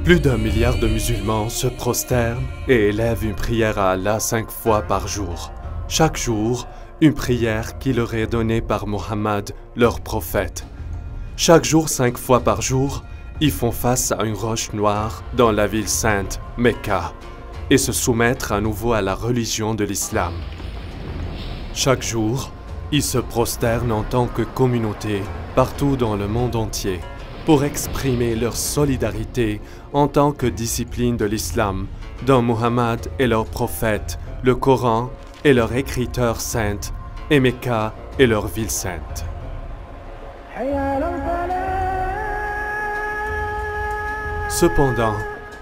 Plus d'1 milliard de musulmans se prosternent et élèvent une prière à Allah 5 fois par jour. Chaque jour, une prière qui leur est donnée par Mohammed, leur prophète. Chaque jour, 5 fois par jour, ils font face à une roche noire dans la ville sainte, Mecca, et se soumettre à nouveau à la religion de l'islam. Chaque jour, ils se prosternent en tant que communauté partout dans le monde entier pour exprimer leur solidarité en tant que discipline de l'islam, dont Mohammed est leur prophète, le Coran est leur écriture sainte, et Mecca est leur ville sainte. Cependant,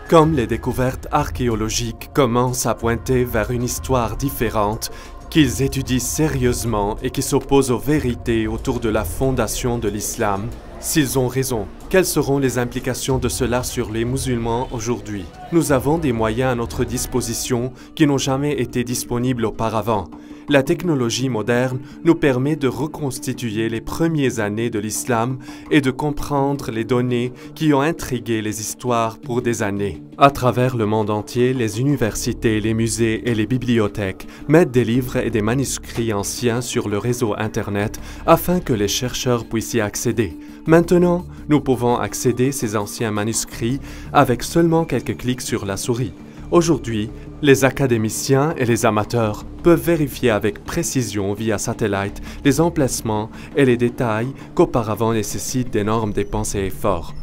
comme les découvertes archéologiques commencent à pointer vers une histoire différente, qu'ils étudient sérieusement et qui s'opposent aux vérités autour de la fondation de l'islam, s'ils ont raison, quelles seront les implications de cela sur les musulmans aujourd'hui? Nous avons des moyens à notre disposition qui n'ont jamais été disponibles auparavant. La technologie moderne nous permet de reconstituer les premières années de l'islam et de comprendre les données qui ont intrigué les histoires pour des années. À travers le monde entier, les universités, les musées et les bibliothèques mettent des livres et des manuscrits anciens sur le réseau Internet afin que les chercheurs puissent y accéder. Maintenant, nous pouvons accéder à ces anciens manuscrits avec seulement quelques clics sur la souris. Aujourd'hui, les académiciens et les amateurs peuvent vérifier avec précision via satellite les emplacements et les détails qu'auparavant nécessitent d'énormes dépenses et efforts.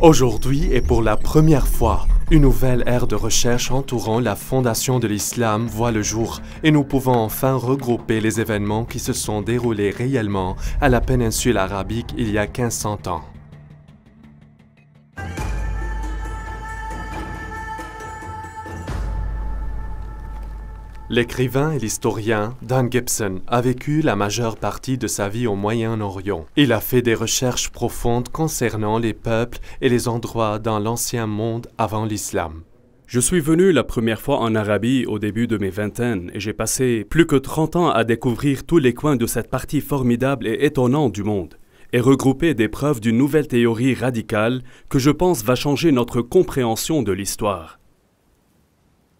Aujourd'hui et pour la première fois, une nouvelle ère de recherche entourant la fondation de l'islam voit le jour et nous pouvons enfin regrouper les événements qui se sont déroulés réellement à la péninsule arabique il y a 1500 ans. L'écrivain et l'historien Dan Gibson a vécu la majeure partie de sa vie au Moyen-Orient. Il a fait des recherches profondes concernant les peuples et les endroits dans l'ancien monde avant l'islam. Je suis venu la première fois en Arabie au début de mes vingtaines et j'ai passé plus que 30 ans à découvrir tous les coins de cette partie formidable et étonnante du monde et regrouper des preuves d'une nouvelle théorie radicale que je pense va changer notre compréhension de l'histoire.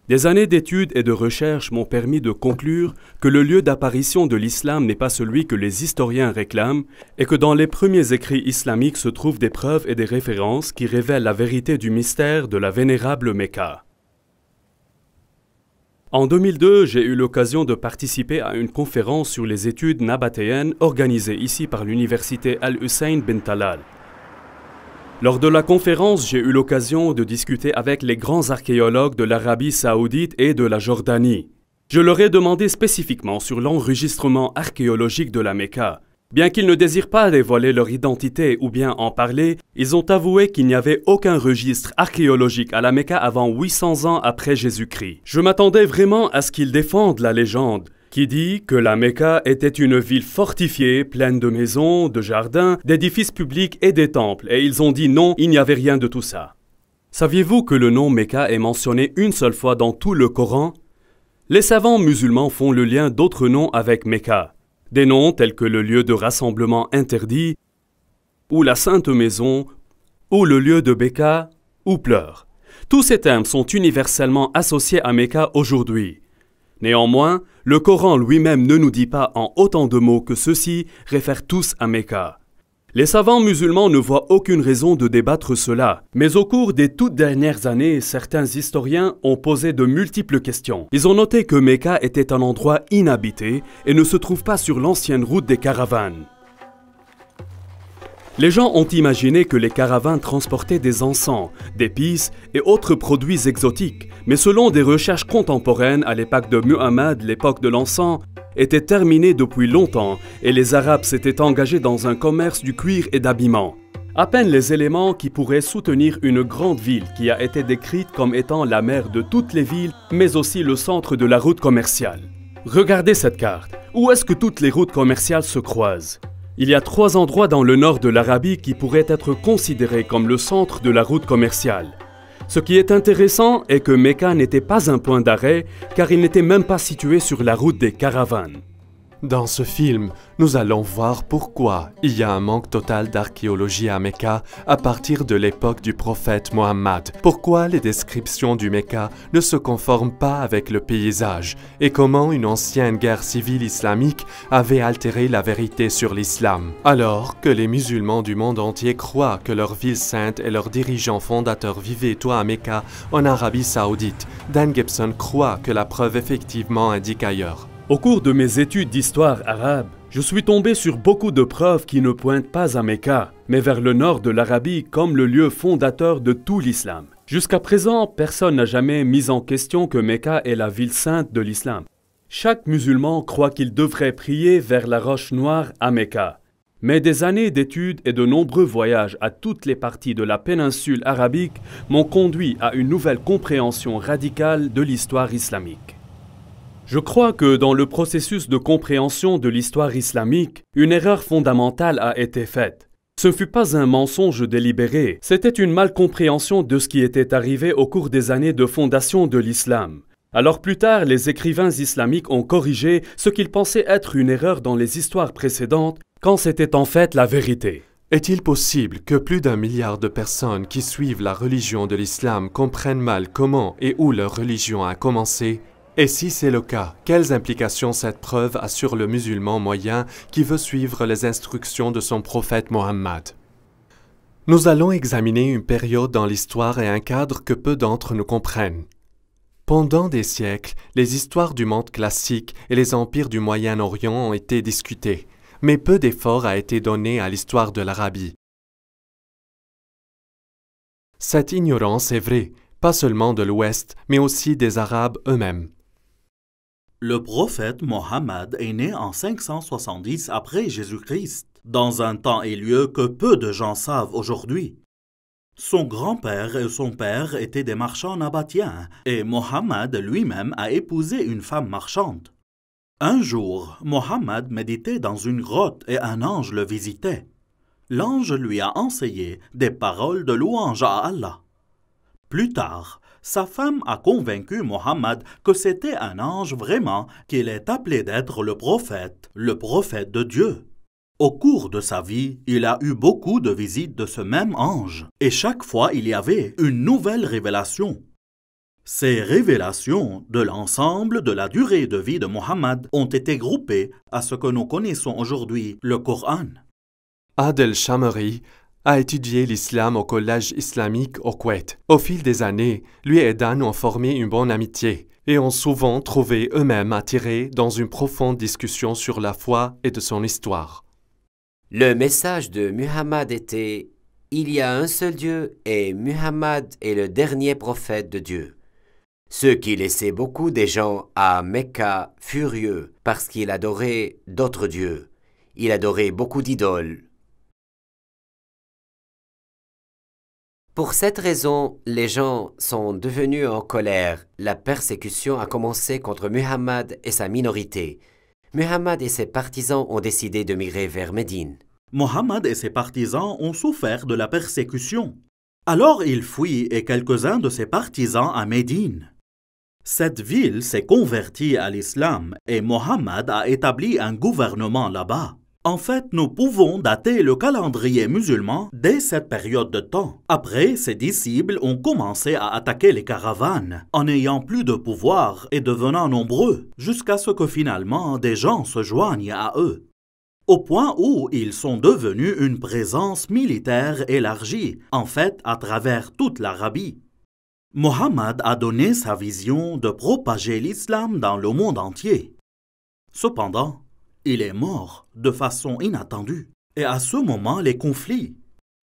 Des années d'études et de recherches m'ont permis de conclure que le lieu d'apparition de l'islam n'est pas celui que les historiens réclament et que dans les premiers écrits islamiques se trouvent des preuves et des références qui révèlent la vérité du mystère de la vénérable Mecca. En 2002, j'ai eu l'occasion de participer à une conférence sur les études nabatéennes organisée ici par l'université Al-Hussein bin Talal. Lors de la conférence, j'ai eu l'occasion de discuter avec les grands archéologues de l'Arabie saoudite et de la Jordanie. Je leur ai demandé spécifiquement sur l'enregistrement archéologique de la Mecca. Bien qu'ils ne désirent pas dévoiler leur identité ou bien en parler, ils ont avoué qu'il n'y avait aucun registre archéologique à la Mecca avant 800 ans après Jésus-Christ. Je m'attendais vraiment à ce qu'ils défendent la légende, qui dit que la Mecca était une ville fortifiée, pleine de maisons, de jardins, d'édifices publics et des temples, et ils ont dit non, il n'y avait rien de tout ça. Saviez-vous que le nom Mecca est mentionné une seule fois dans tout le Coran? Les savants musulmans font le lien d'autres noms avec Mecca, des noms tels que le lieu de rassemblement interdit, ou la Sainte Maison, ou le lieu de Béka, ou pleurs. Tous ces termes sont universellement associés à Mecca aujourd'hui. Néanmoins, le Coran lui-même ne nous dit pas en autant de mots que ceux-ci réfèrent tous à Mecca. Les savants musulmans ne voient aucune raison de débattre cela, mais au cours des toutes dernières années, certains historiens ont posé de multiples questions. Ils ont noté que Mecca était un endroit inhabité et ne se trouve pas sur l'ancienne route des caravanes. Les gens ont imaginé que les caravanes transportaient des encens, d'épices et autres produits exotiques, mais selon des recherches contemporaines à l'époque de Muhammad, l'époque de l'encens était terminée depuis longtemps et les Arabes s'étaient engagés dans un commerce du cuir et d'habillement. À peine les éléments qui pourraient soutenir une grande ville qui a été décrite comme étant la mère de toutes les villes, mais aussi le centre de la route commerciale. Regardez cette carte. Où est-ce que toutes les routes commerciales se croisent? Il y a 3 endroits dans le nord de l'Arabie qui pourraient être considérés comme le centre de la route commerciale. Ce qui est intéressant est que Mecca n'était pas un point d'arrêt car il n'était même pas situé sur la route des caravanes. Dans ce film, nous allons voir pourquoi il y a un manque total d'archéologie à Mecca à partir de l'époque du prophète Mohammed, pourquoi les descriptions du Mecca ne se conforment pas avec le paysage et comment une ancienne guerre civile islamique avait altéré la vérité sur l'islam. Alors que les musulmans du monde entier croient que leur ville sainte et leurs dirigeants fondateurs vivaient tout à Mecca en Arabie Saoudite, Dan Gibson croit que la preuve effectivement indique ailleurs. Au cours de mes études d'histoire arabe, je suis tombé sur beaucoup de preuves qui ne pointent pas à Mecca, mais vers le nord de l'Arabie comme le lieu fondateur de tout l'islam. Jusqu'à présent, personne n'a jamais mis en question que Mecca est la ville sainte de l'islam. Chaque musulman croit qu'il devrait prier vers la roche noire à Mecca. Mais des années d'études et de nombreux voyages à toutes les parties de la péninsule arabique m'ont conduit à une nouvelle compréhension radicale de l'histoire islamique. Je crois que dans le processus de compréhension de l'histoire islamique, une erreur fondamentale a été faite. Ce ne fut pas un mensonge délibéré, c'était une malcompréhension de ce qui était arrivé au cours des années de fondation de l'islam. Alors plus tard, les écrivains islamiques ont corrigé ce qu'ils pensaient être une erreur dans les histoires précédentes, quand c'était en fait la vérité. Est-il possible que plus d'1 milliard de personnes qui suivent la religion de l'islam comprennent mal comment et où leur religion a commencé ? Et si c'est le cas, quelles implications cette preuve a sur le musulman moyen qui veut suivre les instructions de son prophète Mohammed? Nous allons examiner une période dans l'histoire et un cadre que peu d'entre nous comprennent. Pendant des siècles, les histoires du monde classique et les empires du Moyen-Orient ont été discutées, mais peu d'effort a été donné à l'histoire de l'Arabie. Cette ignorance est vraie, pas seulement de l'Ouest, mais aussi des Arabes eux-mêmes. Le prophète Mohammed est né en 570 après Jésus-Christ, dans un temps et lieu que peu de gens savent aujourd'hui. Son grand-père et son père étaient des marchands nabatéens, et Mohammed lui-même a épousé une femme marchande. Un jour, Mohammed méditait dans une grotte et un ange le visitait. L'ange lui a enseigné des paroles de louange à Allah. Plus tard, sa femme a convaincu Mohammed que c'était un ange vraiment, qu'il est appelé d'être le prophète de Dieu. Au cours de sa vie, il a eu beaucoup de visites de ce même ange, et chaque fois il y avait une nouvelle révélation. Ces révélations de l'ensemble de la durée de vie de Mohammed ont été groupées à ce que nous connaissons aujourd'hui, le Coran. Adel Shamari a étudié l'islam au collège islamique au Koweït. Au fil des années, lui et Dan ont formé une bonne amitié et ont souvent trouvé eux-mêmes attirés dans une profonde discussion sur la foi et de son histoire. Le message de Muhammad était « Il y a un seul Dieu et Muhammad est le dernier prophète de Dieu ». Ce qui laissait beaucoup des gens à Mecca furieux parce qu'il adorait d'autres dieux. Il adorait beaucoup d'idoles. Pour cette raison, les gens sont devenus en colère. La persécution a commencé contre Muhammad et sa minorité. Muhammad et ses partisans ont décidé de migrer vers Médine. Mohammed et ses partisans ont souffert de la persécution. Alors il fuit et quelques-uns de ses partisans à Médine. Cette ville s'est convertie à l'islam et Mohammed a établi un gouvernement là-bas. En fait, nous pouvons dater le calendrier musulman dès cette période de temps. Après, ses disciples ont commencé à attaquer les caravanes, en n'ayant plus de pouvoir et devenant nombreux, jusqu'à ce que finalement des gens se joignent à eux. Au point où ils sont devenus une présence militaire élargie, en fait à travers toute l'Arabie. Mohammed a donné sa vision de propager l'islam dans le monde entier. Cependant, il est mort de façon inattendue. Et à ce moment, les conflits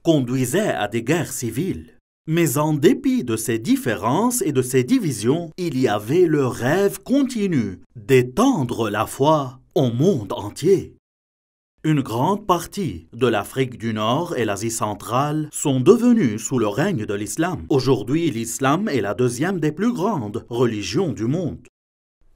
conduisaient à des guerres civiles. Mais en dépit de ces différences et de ces divisions, il y avait le rêve continu d'étendre la foi au monde entier. Une grande partie de l'Afrique du Nord et l'Asie centrale sont devenues sous le règne de l'islam. Aujourd'hui, l'islam est la deuxième des plus grandes religions du monde.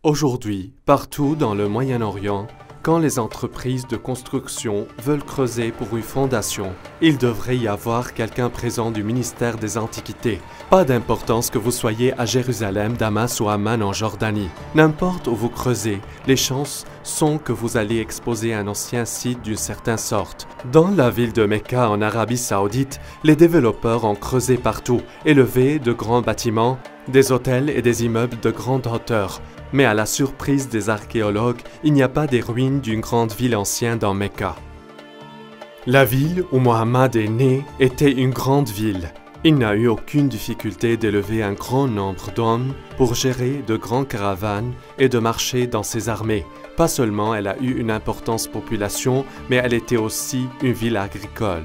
Aujourd'hui, partout dans le Moyen-Orient, quand les entreprises de construction veulent creuser pour une fondation, il devrait y avoir quelqu'un présent du ministère des Antiquités. Pas d'importance que vous soyez à Jérusalem, Damas ou Amman en Jordanie. N'importe où vous creusez, les chances sont que vous allez exposer un ancien site d'une certaine sorte. Dans la ville de Mecca en Arabie Saoudite, les développeurs ont creusé partout, élevé de grands bâtiments, des hôtels et des immeubles de grande hauteur. Mais à la surprise des archéologues, il n'y a pas des ruines d'une grande ville ancienne dans Mecca. La ville où Mohammed est né était une grande ville. Il n'a eu aucune difficulté d'élever un grand nombre d'hommes pour gérer de grandes caravanes et de marcher dans ses armées. Pas seulement elle a eu une importante population, mais elle était aussi une ville agricole.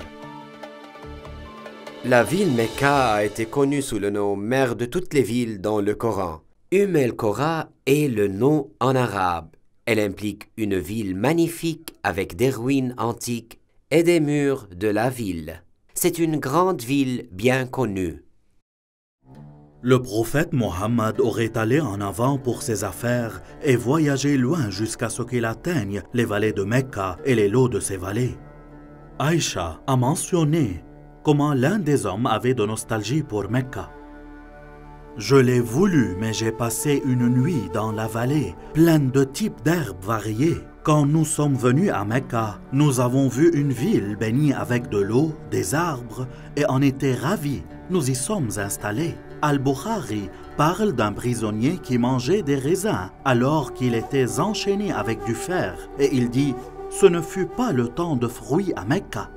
La ville Mecca a été connue sous le nom mère de toutes les villes dans le Coran. El-Qura est le nom en arabe. Elle implique une ville magnifique avec des ruines antiques et des murs de la ville. C'est une grande ville bien connue. Le prophète Mohammed aurait allé en avant pour ses affaires et voyagé loin jusqu'à ce qu'il atteigne les vallées de Mecca et les lots de ces vallées. Aïcha a mentionné comment l'un des hommes avait de nostalgie pour Mecca. Je l'ai voulu, mais j'ai passé une nuit dans la vallée, pleine de types d'herbes variées. Quand nous sommes venus à Mecca, nous avons vu une ville bénie avec de l'eau, des arbres, et en était ravis. Nous y sommes installés. Al-Bukhari parle d'un prisonnier qui mangeait des raisins alors qu'il était enchaîné avec du fer, et il dit « Ce ne fut pas le temps de fruits à Mecca ».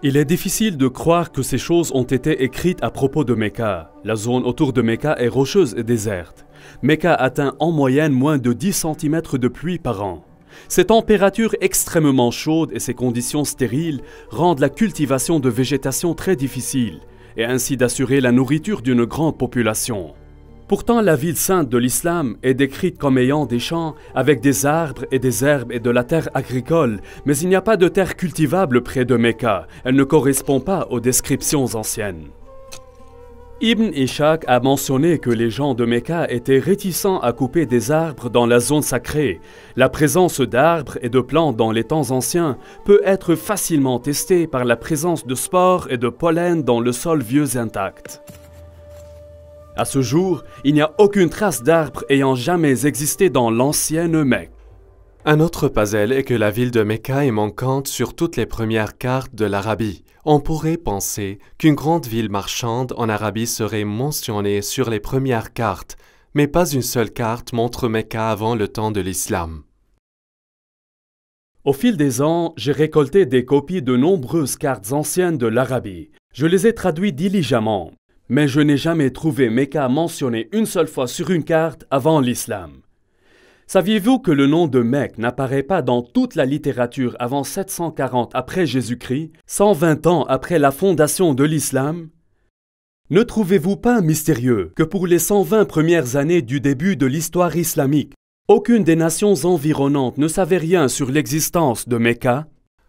Il est difficile de croire que ces choses ont été écrites à propos de Mecca. La zone autour de Mecca est rocheuse et déserte. Mecca atteint en moyenne moins de 10 cm de pluie par an. Ces températures extrêmement chaudes et ces conditions stériles rendent la cultivation de végétation très difficile et ainsi d'assurer la nourriture d'une grande population. Pourtant, la ville sainte de l'islam est décrite comme ayant des champs avec des arbres et des herbes et de la terre agricole, mais il n'y a pas de terre cultivable près de Mecca. Elle ne correspond pas aux descriptions anciennes. Ibn Ishaq a mentionné que les gens de Mecca étaient réticents à couper des arbres dans la zone sacrée. La présence d'arbres et de plantes dans les temps anciens peut être facilement testée par la présence de spores et de pollen dans le sol vieux intact. À ce jour, il n'y a aucune trace d'arbre ayant jamais existé dans l'ancienne Mecque. Un autre puzzle est que la ville de Mecca est manquante sur toutes les premières cartes de l'Arabie. On pourrait penser qu'une grande ville marchande en Arabie serait mentionnée sur les premières cartes, mais pas une seule carte montre Mecca avant le temps de l'islam. Au fil des ans, j'ai récolté des copies de nombreuses cartes anciennes de l'Arabie. Je les ai traduites diligemment. Mais je n'ai jamais trouvé Mecca mentionné une seule fois sur une carte avant l'islam. Saviez-vous que le nom de Mecque n'apparaît pas dans toute la littérature avant 740 après Jésus-Christ, 120 ans après la fondation de l'islam? Ne trouvez-vous pas mystérieux que pour les 120 premières années du début de l'histoire islamique, aucune des nations environnantes ne savait rien sur l'existence de Mecca?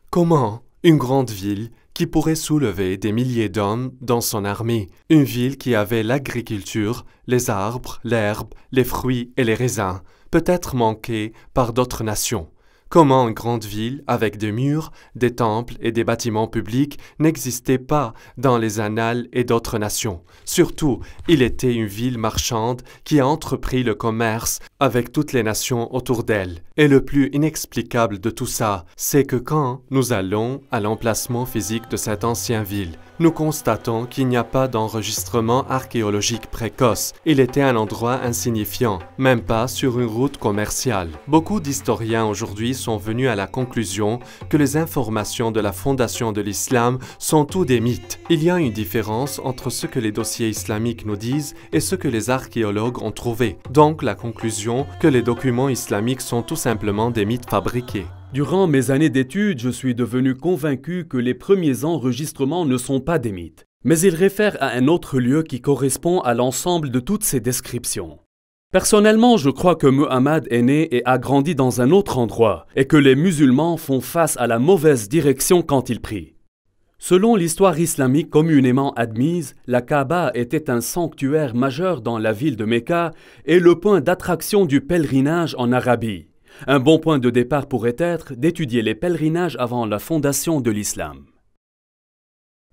Comment une grande ville qui pourrait soulever des milliers d'hommes dans son armée, une ville qui avait l'agriculture, les arbres, l'herbe, les fruits et les raisins, peut être manquée par d'autres nations. Comment une grande ville avec des murs, des temples et des bâtiments publics n'existait pas dans les annales et d'autres nations. Surtout, il était une ville marchande qui a entrepris le commerce avec toutes les nations autour d'elle. Et le plus inexplicable de tout ça, c'est que quand nous allons à l'emplacement physique de cette ancienne ville, nous constatons qu'il n'y a pas d'enregistrement archéologique précoce. Il était un endroit insignifiant, même pas sur une route commerciale. Beaucoup d'historiens aujourd'hui sont venus à la conclusion que les informations de la fondation de l'islam sont tous des mythes. Il y a une différence entre ce que les dossiers islamiques nous disent et ce que les archéologues ont trouvé. Donc la conclusion que les documents islamiques sont tout simplement des mythes fabriqués. Durant mes années d'études, je suis devenu convaincu que les premiers enregistrements ne sont pas des mythes, mais ils réfèrent à un autre lieu qui correspond à l'ensemble de toutes ces descriptions. Personnellement, je crois que Muhammad est né et a grandi dans un autre endroit, et que les musulmans font face à la mauvaise direction quand ils prient. Selon l'histoire islamique communément admise, la Kaaba était un sanctuaire majeur dans la ville de Mecca et le point d'attraction du pèlerinage en Arabie. Un bon point de départ pourrait être d'étudier les pèlerinages avant la fondation de l'islam.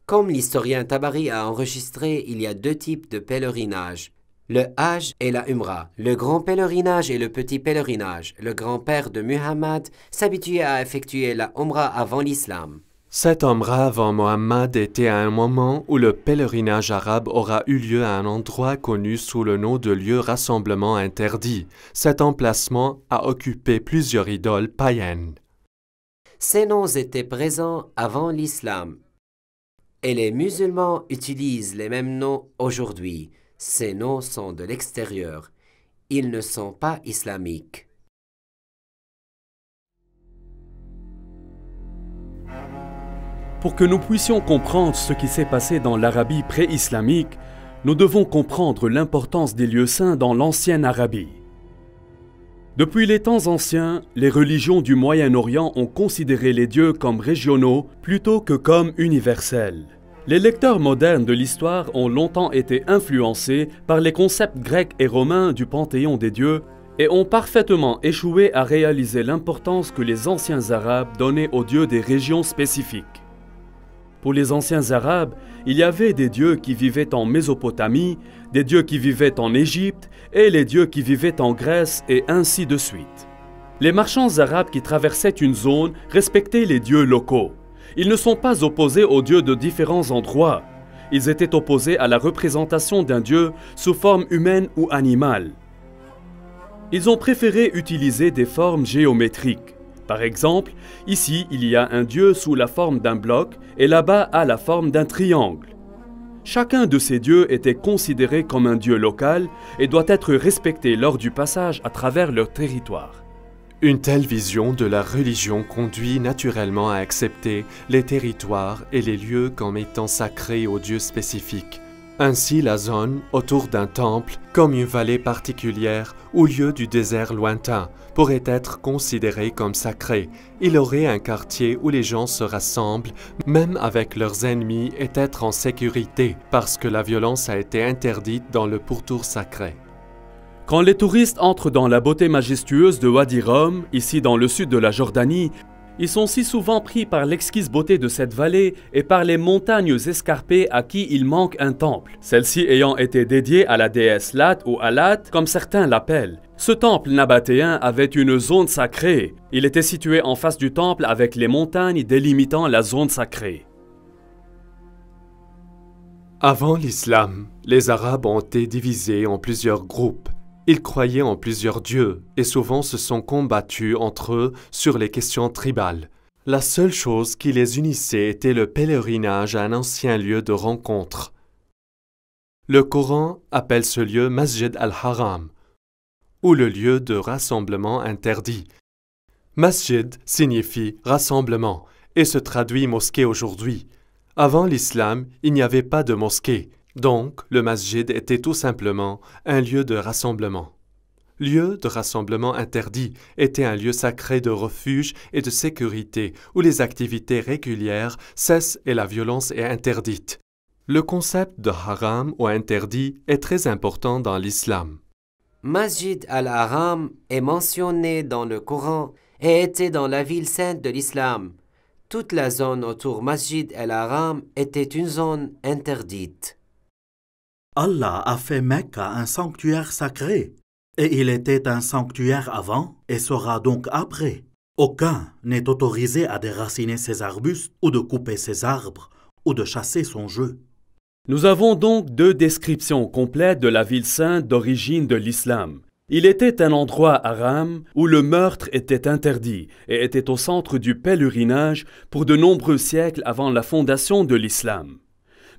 Comme l'historien Tabari a enregistré, il y a deux types de pèlerinage. Le Hajj et la Umrah. Le grand pèlerinage et le petit pèlerinage. Le grand-père de Muhammad s'habituait à effectuer la Umrah avant l'islam. Cette Umrah avant Mohammed était à un moment où le pèlerinage arabe aura eu lieu à un endroit connu sous le nom de lieu rassemblement interdit. Cet emplacement a occupé plusieurs idoles païennes. Ces noms étaient présents avant l'islam. Et les musulmans utilisent les mêmes noms aujourd'hui. Ces noms sont de l'extérieur. Ils ne sont pas islamiques. Pour que nous puissions comprendre ce qui s'est passé dans l'Arabie pré-islamique, nous devons comprendre l'importance des lieux saints dans l'ancienne Arabie. Depuis les temps anciens, les religions du Moyen-Orient ont considéré les dieux comme régionaux plutôt que comme universels. Les lecteurs modernes de l'histoire ont longtemps été influencés par les concepts grecs et romains du panthéon des dieux et ont parfaitement échoué à réaliser l'importance que les anciens Arabes donnaient aux dieux des régions spécifiques. Pour les anciens Arabes, il y avait des dieux qui vivaient en Mésopotamie, des dieux qui vivaient en Égypte et les dieux qui vivaient en Grèce et ainsi de suite. Les marchands arabes qui traversaient une zone respectaient les dieux locaux. Ils ne sont pas opposés aux dieux de différents endroits. Ils étaient opposés à la représentation d'un dieu sous forme humaine ou animale. Ils ont préféré utiliser des formes géométriques. Par exemple, ici, il y a un dieu sous la forme d'un bloc et là-bas à la forme d'un triangle. Chacun de ces dieux était considéré comme un dieu local et doit être respecté lors du passage à travers leur territoire. Une telle vision de la religion conduit naturellement à accepter les territoires et les lieux comme étant sacrés aux dieux spécifiques. Ainsi, la zone autour d'un temple, comme une vallée particulière ou lieu du désert lointain, pourrait être considérée comme sacrée. Il aurait un quartier où les gens se rassemblent, même avec leurs ennemis, et être en sécurité, parce que la violence a été interdite dans le pourtour sacré. Quand les touristes entrent dans la beauté majestueuse de Wadi Rum, ici dans le sud de la Jordanie, ils sont si souvent pris par l'exquise beauté de cette vallée et par les montagnes escarpées à qui il manque un temple, celle-ci ayant été dédiée à la déesse Lat ou Alat, comme certains l'appellent. Ce temple nabatéen avait une zone sacrée. Il était situé en face du temple avec les montagnes délimitant la zone sacrée. Avant l'islam, les Arabes ont été divisés en plusieurs groupes. Ils croyaient en plusieurs dieux et souvent se sont combattus entre eux sur les questions tribales. La seule chose qui les unissait était le pèlerinage à un ancien lieu de rencontre. Le Coran appelle ce lieu Masjid al-Haram, ou le lieu de rassemblement interdit. Masjid signifie rassemblement et se traduit mosquée aujourd'hui. Avant l'islam, il n'y avait pas de mosquée. Donc, le masjid était tout simplement un lieu de rassemblement. Lieu de rassemblement interdit était un lieu sacré de refuge et de sécurité où les activités régulières cessent et la violence est interdite. Le concept de haram ou interdit est très important dans l'islam. Masjid al-Haram est mentionné dans le Coran et était dans la ville sainte de l'islam. Toute la zone autour Masjid al-Haram était une zone interdite. Allah a fait Mecca un sanctuaire sacré, et il était un sanctuaire avant et sera donc après. Aucun n'est autorisé à déraciner ses arbustes ou de couper ses arbres ou de chasser son jeu. Nous avons donc deux descriptions complètes de la ville sainte d'origine de l'islam. Il était un endroit haram où le meurtre était interdit et était au centre du pèlerinage pour de nombreux siècles avant la fondation de l'islam.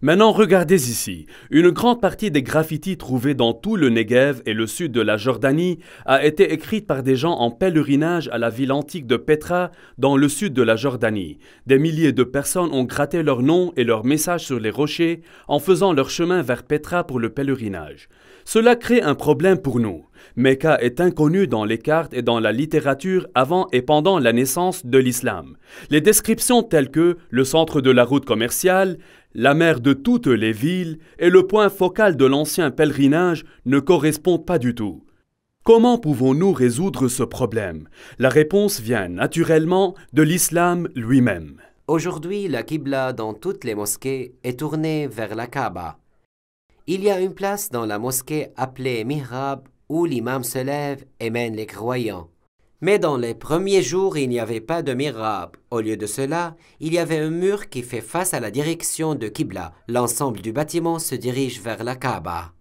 Maintenant, regardez ici. Une grande partie des graffitis trouvés dans tout le Negev et le sud de la Jordanie a été écrite par des gens en pèlerinage à la ville antique de Petra dans le sud de la Jordanie. Des milliers de personnes ont gratté leur nom et leur message sur les rochers en faisant leur chemin vers Petra pour le pèlerinage. Cela crée un problème pour nous. Mecca est inconnu dans les cartes et dans la littérature avant et pendant la naissance de l'islam. Les descriptions telles que le centre de la route commerciale, la mère de toutes les villes et le point focal de l'ancien pèlerinage ne correspondent pas du tout. Comment pouvons-nous résoudre ce problème? La réponse vient naturellement de l'islam lui-même. Aujourd'hui, la Qibla dans toutes les mosquées est tournée vers la Kaaba. Il y a une place dans la mosquée appelée Mihrab où l'imam se lève et mène les croyants. Mais dans les premiers jours, il n'y avait pas de Mihrab. Au lieu de cela, il y avait un mur qui fait face à la direction de Qibla. L'ensemble du bâtiment se dirige vers la Kaaba.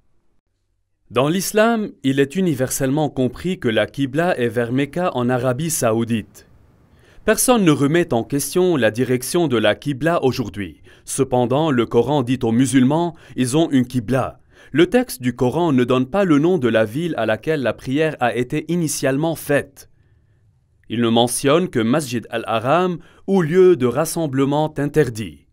Dans l'islam, il est universellement compris que la Qibla est vers Mecca en Arabie saoudite. Personne ne remet en question la direction de la Qibla aujourd'hui. Cependant, le Coran dit aux musulmans, ils ont une Qibla. Le texte du Coran ne donne pas le nom de la ville à laquelle la prière a été initialement faite. Il ne mentionne que Masjid al-Haram ou lieu de rassemblement interdit.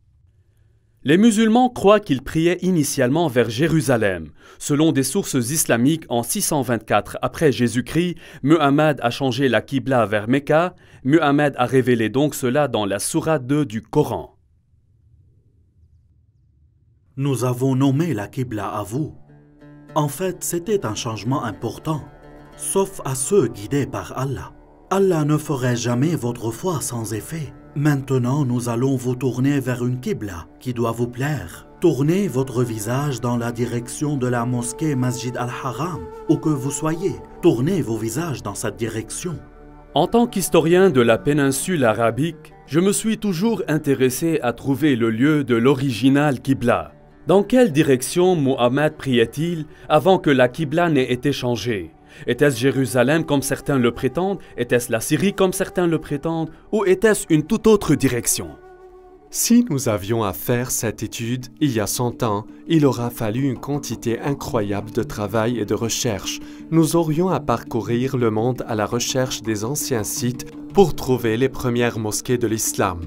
Les musulmans croient qu'ils priaient initialement vers Jérusalem. Selon des sources islamiques, en 624 après Jésus-Christ, Muhammad a changé la Qibla vers Mecca. Muhammad a révélé donc cela dans la sourate 2 du Coran. Nous avons nommé la Qibla à vous. En fait, c'était un changement important, sauf à ceux guidés par Allah. Allah ne ferait jamais votre foi sans effet. Maintenant, nous allons vous tourner vers une Qibla qui doit vous plaire. Tournez votre visage dans la direction de la mosquée Masjid al-Haram, où que vous soyez. Tournez vos visages dans cette direction. En tant qu'historien de la péninsule arabique, je me suis toujours intéressé à trouver le lieu de l'original Qibla. Dans quelle direction Muhammad priait-il avant que la Qibla n'ait été changée? Était-ce Jérusalem comme certains le prétendent? Était-ce la Syrie comme certains le prétendent? Ou était-ce une toute autre direction? Si nous avions à faire cette étude il y a 100 ans, il aura fallu une quantité incroyable de travail et de recherche. Nous aurions à parcourir le monde à la recherche des anciens sites pour trouver les premières mosquées de l'islam.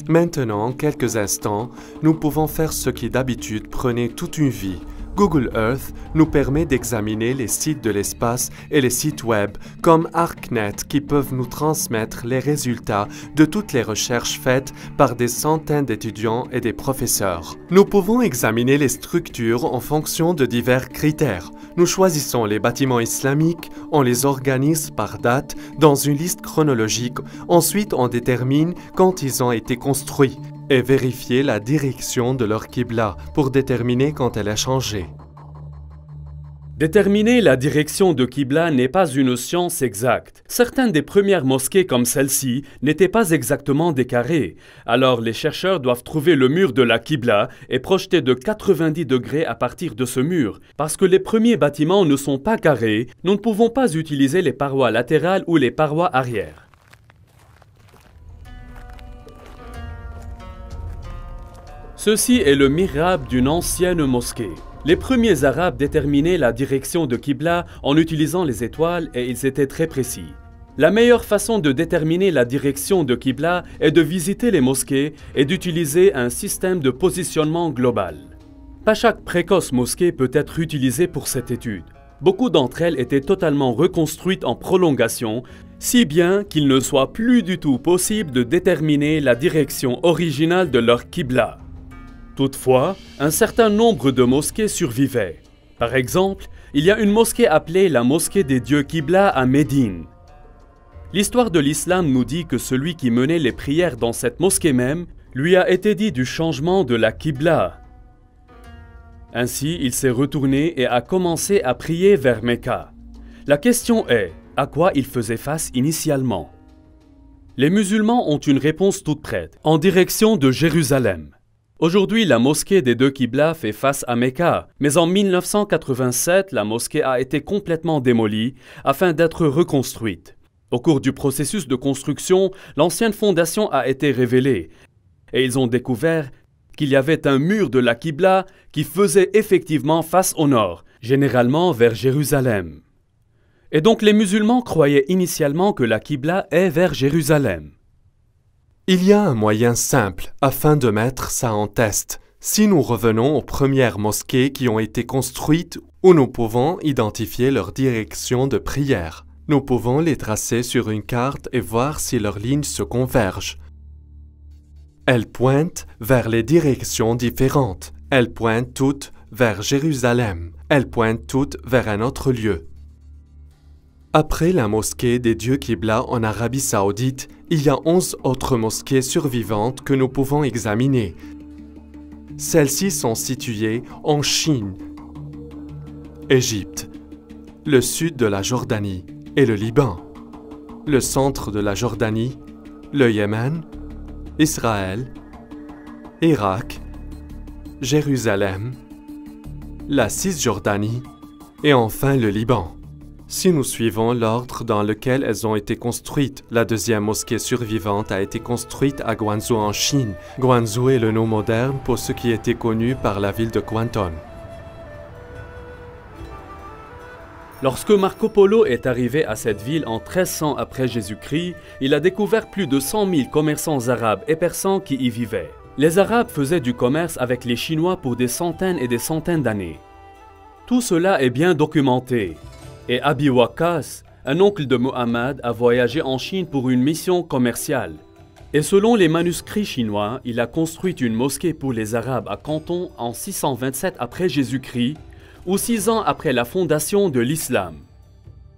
Maintenant, en quelques instants, nous pouvons faire ce qui d'habitude prenait toute une vie. Google Earth nous permet d'examiner les sites de l'espace et les sites web comme ArcNet qui peuvent nous transmettre les résultats de toutes les recherches faites par des centaines d'étudiants et des professeurs. Nous pouvons examiner les structures en fonction de divers critères. Nous choisissons les bâtiments islamiques, on les organise par date dans une liste chronologique, ensuite on détermine quand ils ont été construits et vérifier la direction de leur Qibla pour déterminer quand elle a changé. Déterminer la direction de Qibla n'est pas une science exacte. Certaines des premières mosquées comme celle-ci n'étaient pas exactement des carrés. Alors les chercheurs doivent trouver le mur de la Qibla et projeter de 90 degrés à partir de ce mur. Parce que les premiers bâtiments ne sont pas carrés, nous ne pouvons pas utiliser les parois latérales ou les parois arrière. Ceci est le mihrab d'une ancienne mosquée. Les premiers Arabes déterminaient la direction de Qibla en utilisant les étoiles et ils étaient très précis. La meilleure façon de déterminer la direction de Qibla est de visiter les mosquées et d'utiliser un système de positionnement global. Pas chaque précoce mosquée peut être utilisée pour cette étude. Beaucoup d'entre elles étaient totalement reconstruites en prolongation, si bien qu'il ne soit plus du tout possible de déterminer la direction originale de leur Qibla. Toutefois, un certain nombre de mosquées survivaient. Par exemple, il y a une mosquée appelée la mosquée des dieux Qibla à Médine. L'histoire de l'islam nous dit que celui qui menait les prières dans cette mosquée même lui a été dit du changement de la Qibla. Ainsi, il s'est retourné et a commencé à prier vers Mecca. La question est, à quoi il faisait face initialement? Les musulmans ont une réponse toute prête, en direction de Jérusalem. Aujourd'hui, la mosquée des deux Qibla fait face à Mecca, mais en 1987, la mosquée a été complètement démolie afin d'être reconstruite. Au cours du processus de construction, l'ancienne fondation a été révélée et ils ont découvert qu'il y avait un mur de la Qibla qui faisait effectivement face au nord, généralement vers Jérusalem. Et donc les musulmans croyaient initialement que la Qibla est vers Jérusalem. Il y a un moyen simple afin de mettre ça en test. Si nous revenons aux premières mosquées qui ont été construites où nous pouvons identifier leur direction de prière, nous pouvons les tracer sur une carte et voir si leurs lignes se convergent. Elles pointent vers les directions différentes. Elles pointent toutes vers Jérusalem. Elles pointent toutes vers un autre lieu. Après la mosquée des dieux Qibla en Arabie Saoudite, il y a 11 autres mosquées survivantes que nous pouvons examiner. Celles-ci sont situées en Chine, Égypte, le sud de la Jordanie et le Liban, le centre de la Jordanie, le Yémen, Israël, Irak, Jérusalem, la Cisjordanie et enfin le Liban. Si nous suivons l'ordre dans lequel elles ont été construites, la deuxième mosquée survivante a été construite à Guangzhou en Chine. Guangzhou est le nom moderne pour ce qui était connu par la ville de Canton. Lorsque Marco Polo est arrivé à cette ville en 1300 après Jésus-Christ, il a découvert plus de 100 000 commerçants arabes et persans qui y vivaient. Les Arabes faisaient du commerce avec les Chinois pour des centaines et des centaines d'années. Tout cela est bien documenté. Et Abi Waqqas, un oncle de Muhammad, a voyagé en Chine pour une mission commerciale. Et selon les manuscrits chinois, il a construit une mosquée pour les Arabes à Canton en 627 après Jésus-Christ, ou 6 ans après la fondation de l'islam.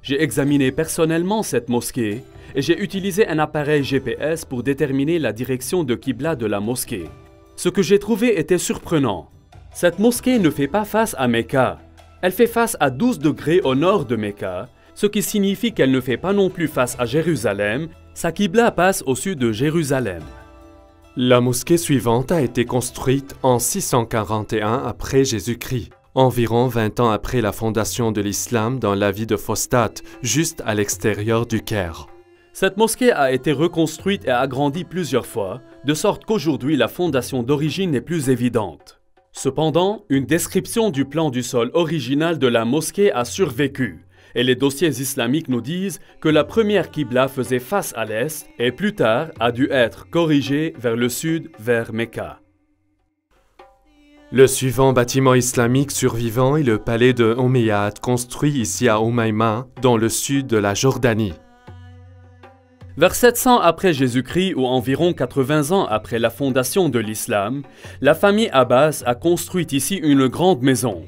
J'ai examiné personnellement cette mosquée et j'ai utilisé un appareil GPS pour déterminer la direction de Qibla de la mosquée. Ce que j'ai trouvé était surprenant. Cette mosquée ne fait pas face à Mecca. Elle fait face à 12 degrés au nord de Mecca, ce qui signifie qu'elle ne fait pas non plus face à Jérusalem. Sa Qibla passe au sud de Jérusalem. La mosquée suivante a été construite en 641 après Jésus-Christ, environ 20 ans après la fondation de l'islam dans la ville de Fostat, juste à l'extérieur du Caire. Cette mosquée a été reconstruite et agrandie plusieurs fois, de sorte qu'aujourd'hui la fondation d'origine n'est plus évidente. Cependant, une description du plan du sol original de la mosquée a survécu, et les dossiers islamiques nous disent que la première Qibla faisait face à l'est et plus tard a dû être corrigée vers le sud, vers Mecca. Le suivant bâtiment islamique survivant est le palais de Omeyyade, construit ici à Umayma, dans le sud de la Jordanie. Vers 700 après Jésus-Christ ou environ 80 ans après la fondation de l'islam, la famille Abbas a construit ici une grande maison.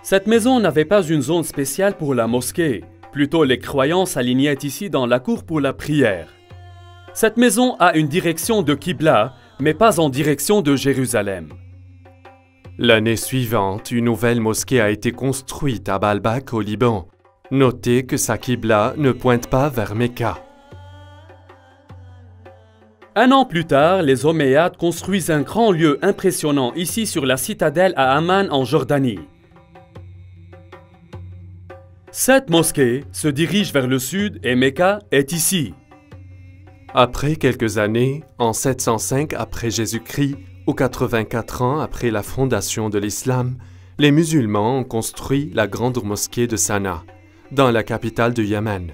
Cette maison n'avait pas une zone spéciale pour la mosquée, plutôt les croyants s'alignaient ici dans la cour pour la prière. Cette maison a une direction de Qibla, mais pas en direction de Jérusalem. L'année suivante, une nouvelle mosquée a été construite à Baalbek au Liban. Notez que sa Qibla ne pointe pas vers Mecca. Un an plus tard, les Omeyyades construisent un grand lieu impressionnant ici sur la citadelle à Amman en Jordanie. Cette mosquée se dirige vers le sud et Mecca est ici. Après quelques années, en 705 après Jésus-Christ ou 84 ans après la fondation de l'islam, les musulmans ont construit la grande mosquée de Sanaa, dans la capitale du Yémen.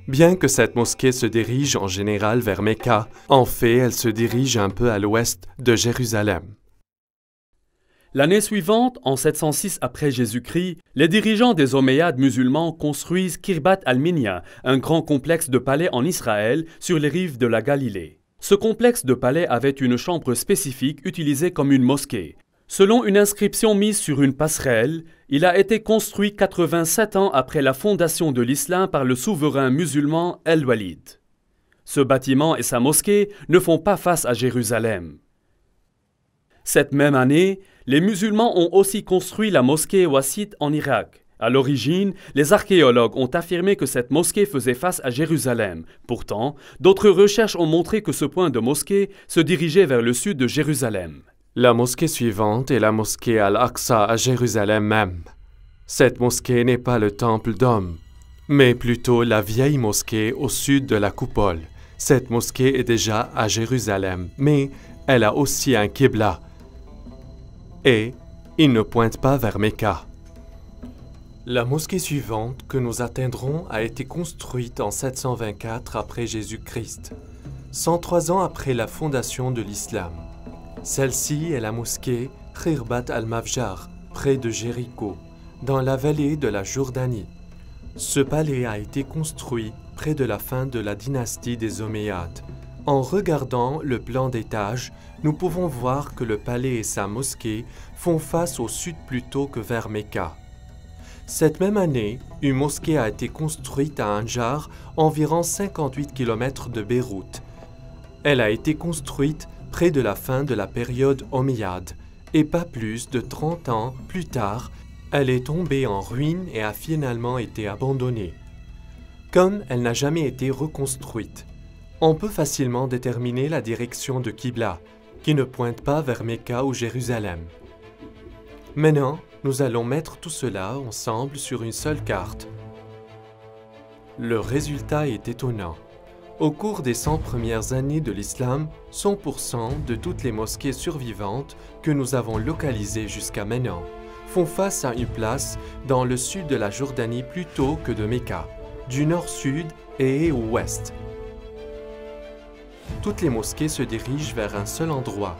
Bien que cette mosquée se dirige en général vers Mecca, en fait, elle se dirige un peu à l'ouest de Jérusalem. L'année suivante, en 706 après Jésus-Christ, les dirigeants des Omeyyades musulmans construisent Kirbat al-Minya, un grand complexe de palais en Israël sur les rives de la Galilée. Ce complexe de palais avait une chambre spécifique utilisée comme une mosquée. Selon une inscription mise sur une passerelle, il a été construit 87 ans après la fondation de l'islam par le souverain musulman El-Walid. Ce bâtiment et sa mosquée ne font pas face à Jérusalem. Cette même année, les musulmans ont aussi construit la mosquée Wassit en Irak. À l'origine, les archéologues ont affirmé que cette mosquée faisait face à Jérusalem. Pourtant, d'autres recherches ont montré que ce point de mosquée se dirigeait vers le sud de Jérusalem. La mosquée suivante est la mosquée Al-Aqsa à Jérusalem même. Cette mosquée n'est pas le temple d'Homme, mais plutôt la vieille mosquée au sud de la coupole. Cette mosquée est déjà à Jérusalem, mais elle a aussi un Qibla. Et il ne pointe pas vers Mecca. La mosquée suivante que nous atteindrons a été construite en 724 après Jésus-Christ, 103 ans après la fondation de l'islam. Celle-ci est la mosquée Khirbat al-Mafjar, près de Jéricho, dans la vallée de la Jordanie. Ce palais a été construit près de la fin de la dynastie des Omeyyades. En regardant le plan d'étage, nous pouvons voir que le palais et sa mosquée font face au sud plutôt que vers Mecca. Cette même année, une mosquée a été construite à Anjar, environ 58 km de Beyrouth. Elle a été construite près de la fin de la période omeyyade, et pas plus de 30 ans plus tard, elle est tombée en ruine et a finalement été abandonnée. Comme elle n'a jamais été reconstruite, on peut facilement déterminer la direction de Qibla, qui ne pointe pas vers Mecca ou Jérusalem. Maintenant, nous allons mettre tout cela ensemble sur une seule carte. Le résultat est étonnant. Au cours des 100 premières années de l'islam, 100% de toutes les mosquées survivantes que nous avons localisées jusqu'à maintenant font face à une place dans le sud de la Jordanie plutôt que de Mecca, du nord-sud et ouest. Toutes les mosquées se dirigent vers un seul endroit.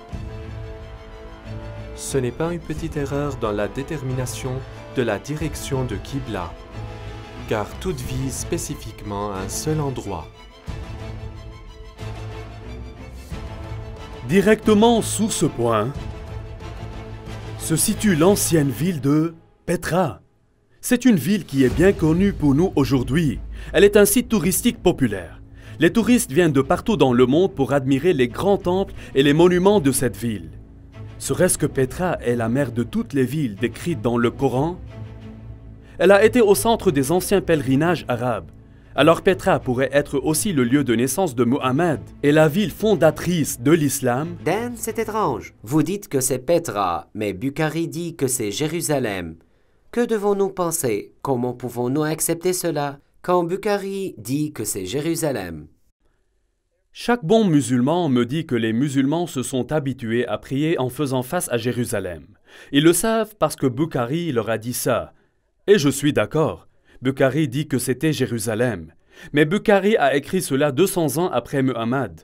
Ce n'est pas une petite erreur dans la détermination de la direction de Qibla, car toutes visent spécifiquement un seul endroit. Directement sous ce point se situe l'ancienne ville de Petra. C'est une ville qui est bien connue pour nous aujourd'hui. Elle est un site touristique populaire. Les touristes viennent de partout dans le monde pour admirer les grands temples et les monuments de cette ville. Serait-ce que Petra est la mère de toutes les villes décrites dans le Coran? Elle a été au centre des anciens pèlerinages arabes. Alors Petra pourrait être aussi le lieu de naissance de Mohammed et la ville fondatrice de l'islam. Dan, c'est étrange. Vous dites que c'est Petra, mais Bukhari dit que c'est Jérusalem. Que devons-nous penser? Comment pouvons-nous accepter cela quand Bukhari dit que c'est Jérusalem? Chaque bon musulman me dit que les musulmans se sont habitués à prier en faisant face à Jérusalem. Ils le savent parce que Bukhari leur a dit ça. Et je suis d'accord. Bukhari dit que c'était Jérusalem. Mais Bukhari a écrit cela 200 ans après Muhammad.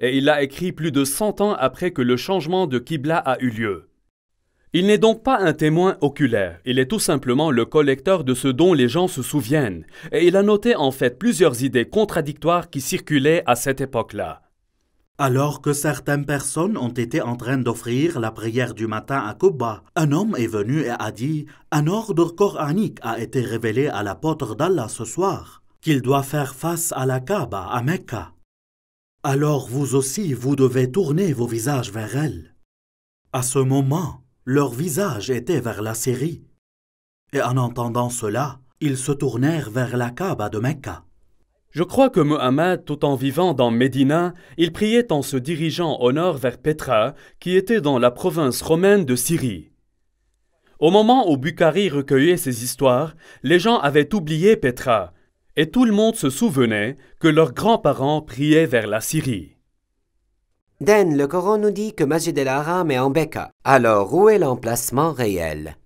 Et il l'a écrit plus de 100 ans après que le changement de Qibla a eu lieu. Il n'est donc pas un témoin oculaire, il est tout simplement le collecteur de ce dont les gens se souviennent, et il a noté en fait plusieurs idées contradictoires qui circulaient à cette époque-là. Alors que certaines personnes ont été en train d'offrir la prière du matin à Quba, un homme est venu et a dit « Un ordre coranique a été révélé à l'apôtre d'Allah ce soir, qu'il doit faire face à la Kaaba à Mecca. Alors vous aussi, vous devez tourner vos visages vers elle. » À ce moment, leur visage était vers la Syrie. Et en entendant cela, ils se tournèrent vers la Kaaba de Mecca. Je crois que Muhammad, tout en vivant dans Médina, il priait en se dirigeant au nord vers Petra, qui était dans la province romaine de Syrie. Au moment où Bukhari recueillait ces histoires, les gens avaient oublié Petra, et tout le monde se souvenait que leurs grands-parents priaient vers la Syrie. Dan, le Coran nous dit que Masjid el-Haram est en Mecca. Alors, où est l'emplacement réel?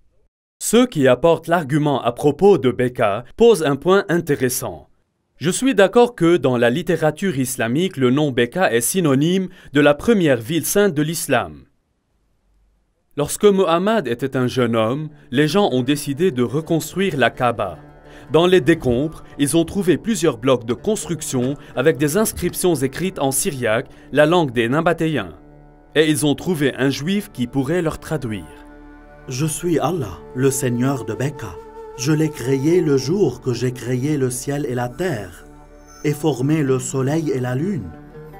Ceux qui apportent l'argument à propos de Mecca posent un point intéressant. Je suis d'accord que dans la littérature islamique, le nom Mecca est synonyme de la première ville sainte de l'islam. Lorsque Muhammad était un jeune homme, les gens ont décidé de reconstruire la Kaaba. Dans les décombres, ils ont trouvé plusieurs blocs de construction avec des inscriptions écrites en syriaque, la langue des Nabatéens. Et ils ont trouvé un juif qui pourrait leur traduire. « Je suis Allah, le Seigneur de Mecca. Je l'ai créé le jour que j'ai créé le ciel et la terre, et formé le soleil et la lune,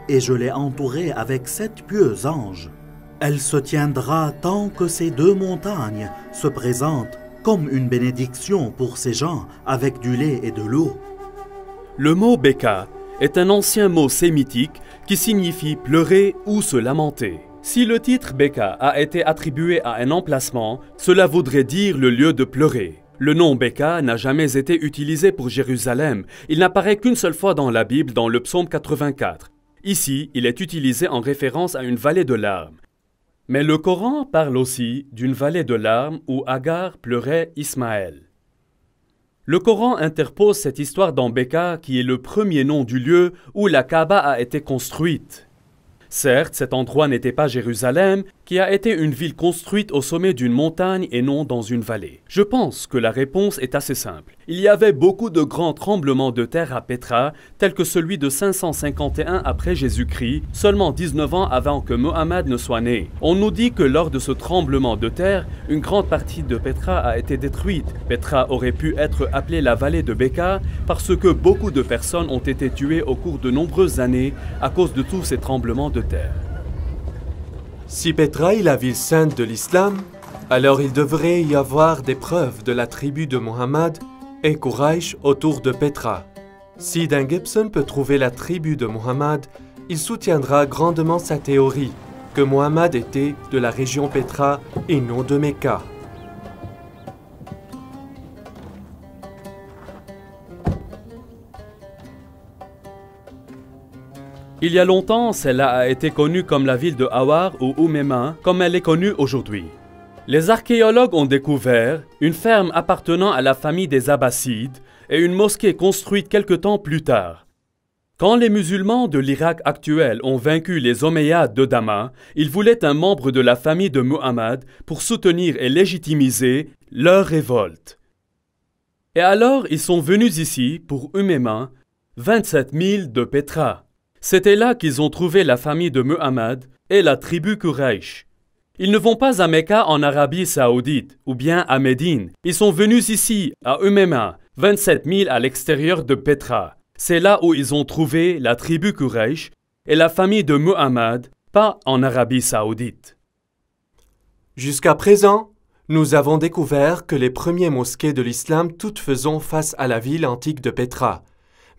et je l'ai entouré avec 7 pieux anges. Elle se tiendra tant que ces 2 montagnes se présentent comme une bénédiction pour ces gens avec du lait et de l'eau. » Le mot Beka est un ancien mot sémitique qui signifie pleurer ou se lamenter. Si le titre Beka a été attribué à un emplacement, cela voudrait dire le lieu de pleurer. Le nom Beka n'a jamais été utilisé pour Jérusalem. Il n'apparaît qu'une seule fois dans la Bible, dans le psaume 84. Ici, il est utilisé en référence à une vallée de larmes. Mais le Coran parle aussi d'une vallée de larmes où Agar pleurait Ismaël. Le Coran interpose cette histoire dans Beka qui est le premier nom du lieu où la Kaaba a été construite. Certes, cet endroit n'était pas Jérusalem, qui a été une ville construite au sommet d'une montagne et non dans une vallée? Je pense que la réponse est assez simple. Il y avait beaucoup de grands tremblements de terre à Petra, tels que celui de 551 après Jésus-Christ, seulement 19 ans avant que Mohammed ne soit né. On nous dit que lors de ce tremblement de terre, une grande partie de Petra a été détruite. Petra aurait pu être appelée la vallée de Beka parce que beaucoup de personnes ont été tuées au cours de nombreuses années à cause de tous ces tremblements de terre. Si Petra est la ville sainte de l'islam, alors il devrait y avoir des preuves de la tribu de Mohammed et Quraysh autour de Petra. Si Dan Gibson peut trouver la tribu de Mohammed, il soutiendra grandement sa théorie que Mohammed était de la région Petra et non de Mecca. Il y a longtemps, celle-là a été connue comme la ville de Awar ou Oumema, comme elle est connue aujourd'hui. Les archéologues ont découvert une ferme appartenant à la famille des Abbassides et une mosquée construite quelque temps plus tard. Quand les musulmans de l'Irak actuel ont vaincu les Omeyyades de Damas, ils voulaient un membre de la famille de Muhammad pour soutenir et légitimiser leur révolte. Et alors, ils sont venus ici pour Oumema, 27 000 de Petra. C'était là qu'ils ont trouvé la famille de Muhammad et la tribu Quraysh. Ils ne vont pas à Mecca en Arabie Saoudite ou bien à Médine. Ils sont venus ici, à Oumema, 27 000 à l'extérieur de Petra. C'est là où ils ont trouvé la tribu Quraysh et la famille de Muhammad, pas en Arabie Saoudite. Jusqu'à présent, nous avons découvert que les premiers mosquées de l'islam toutes faisaient face à la ville antique de Petra.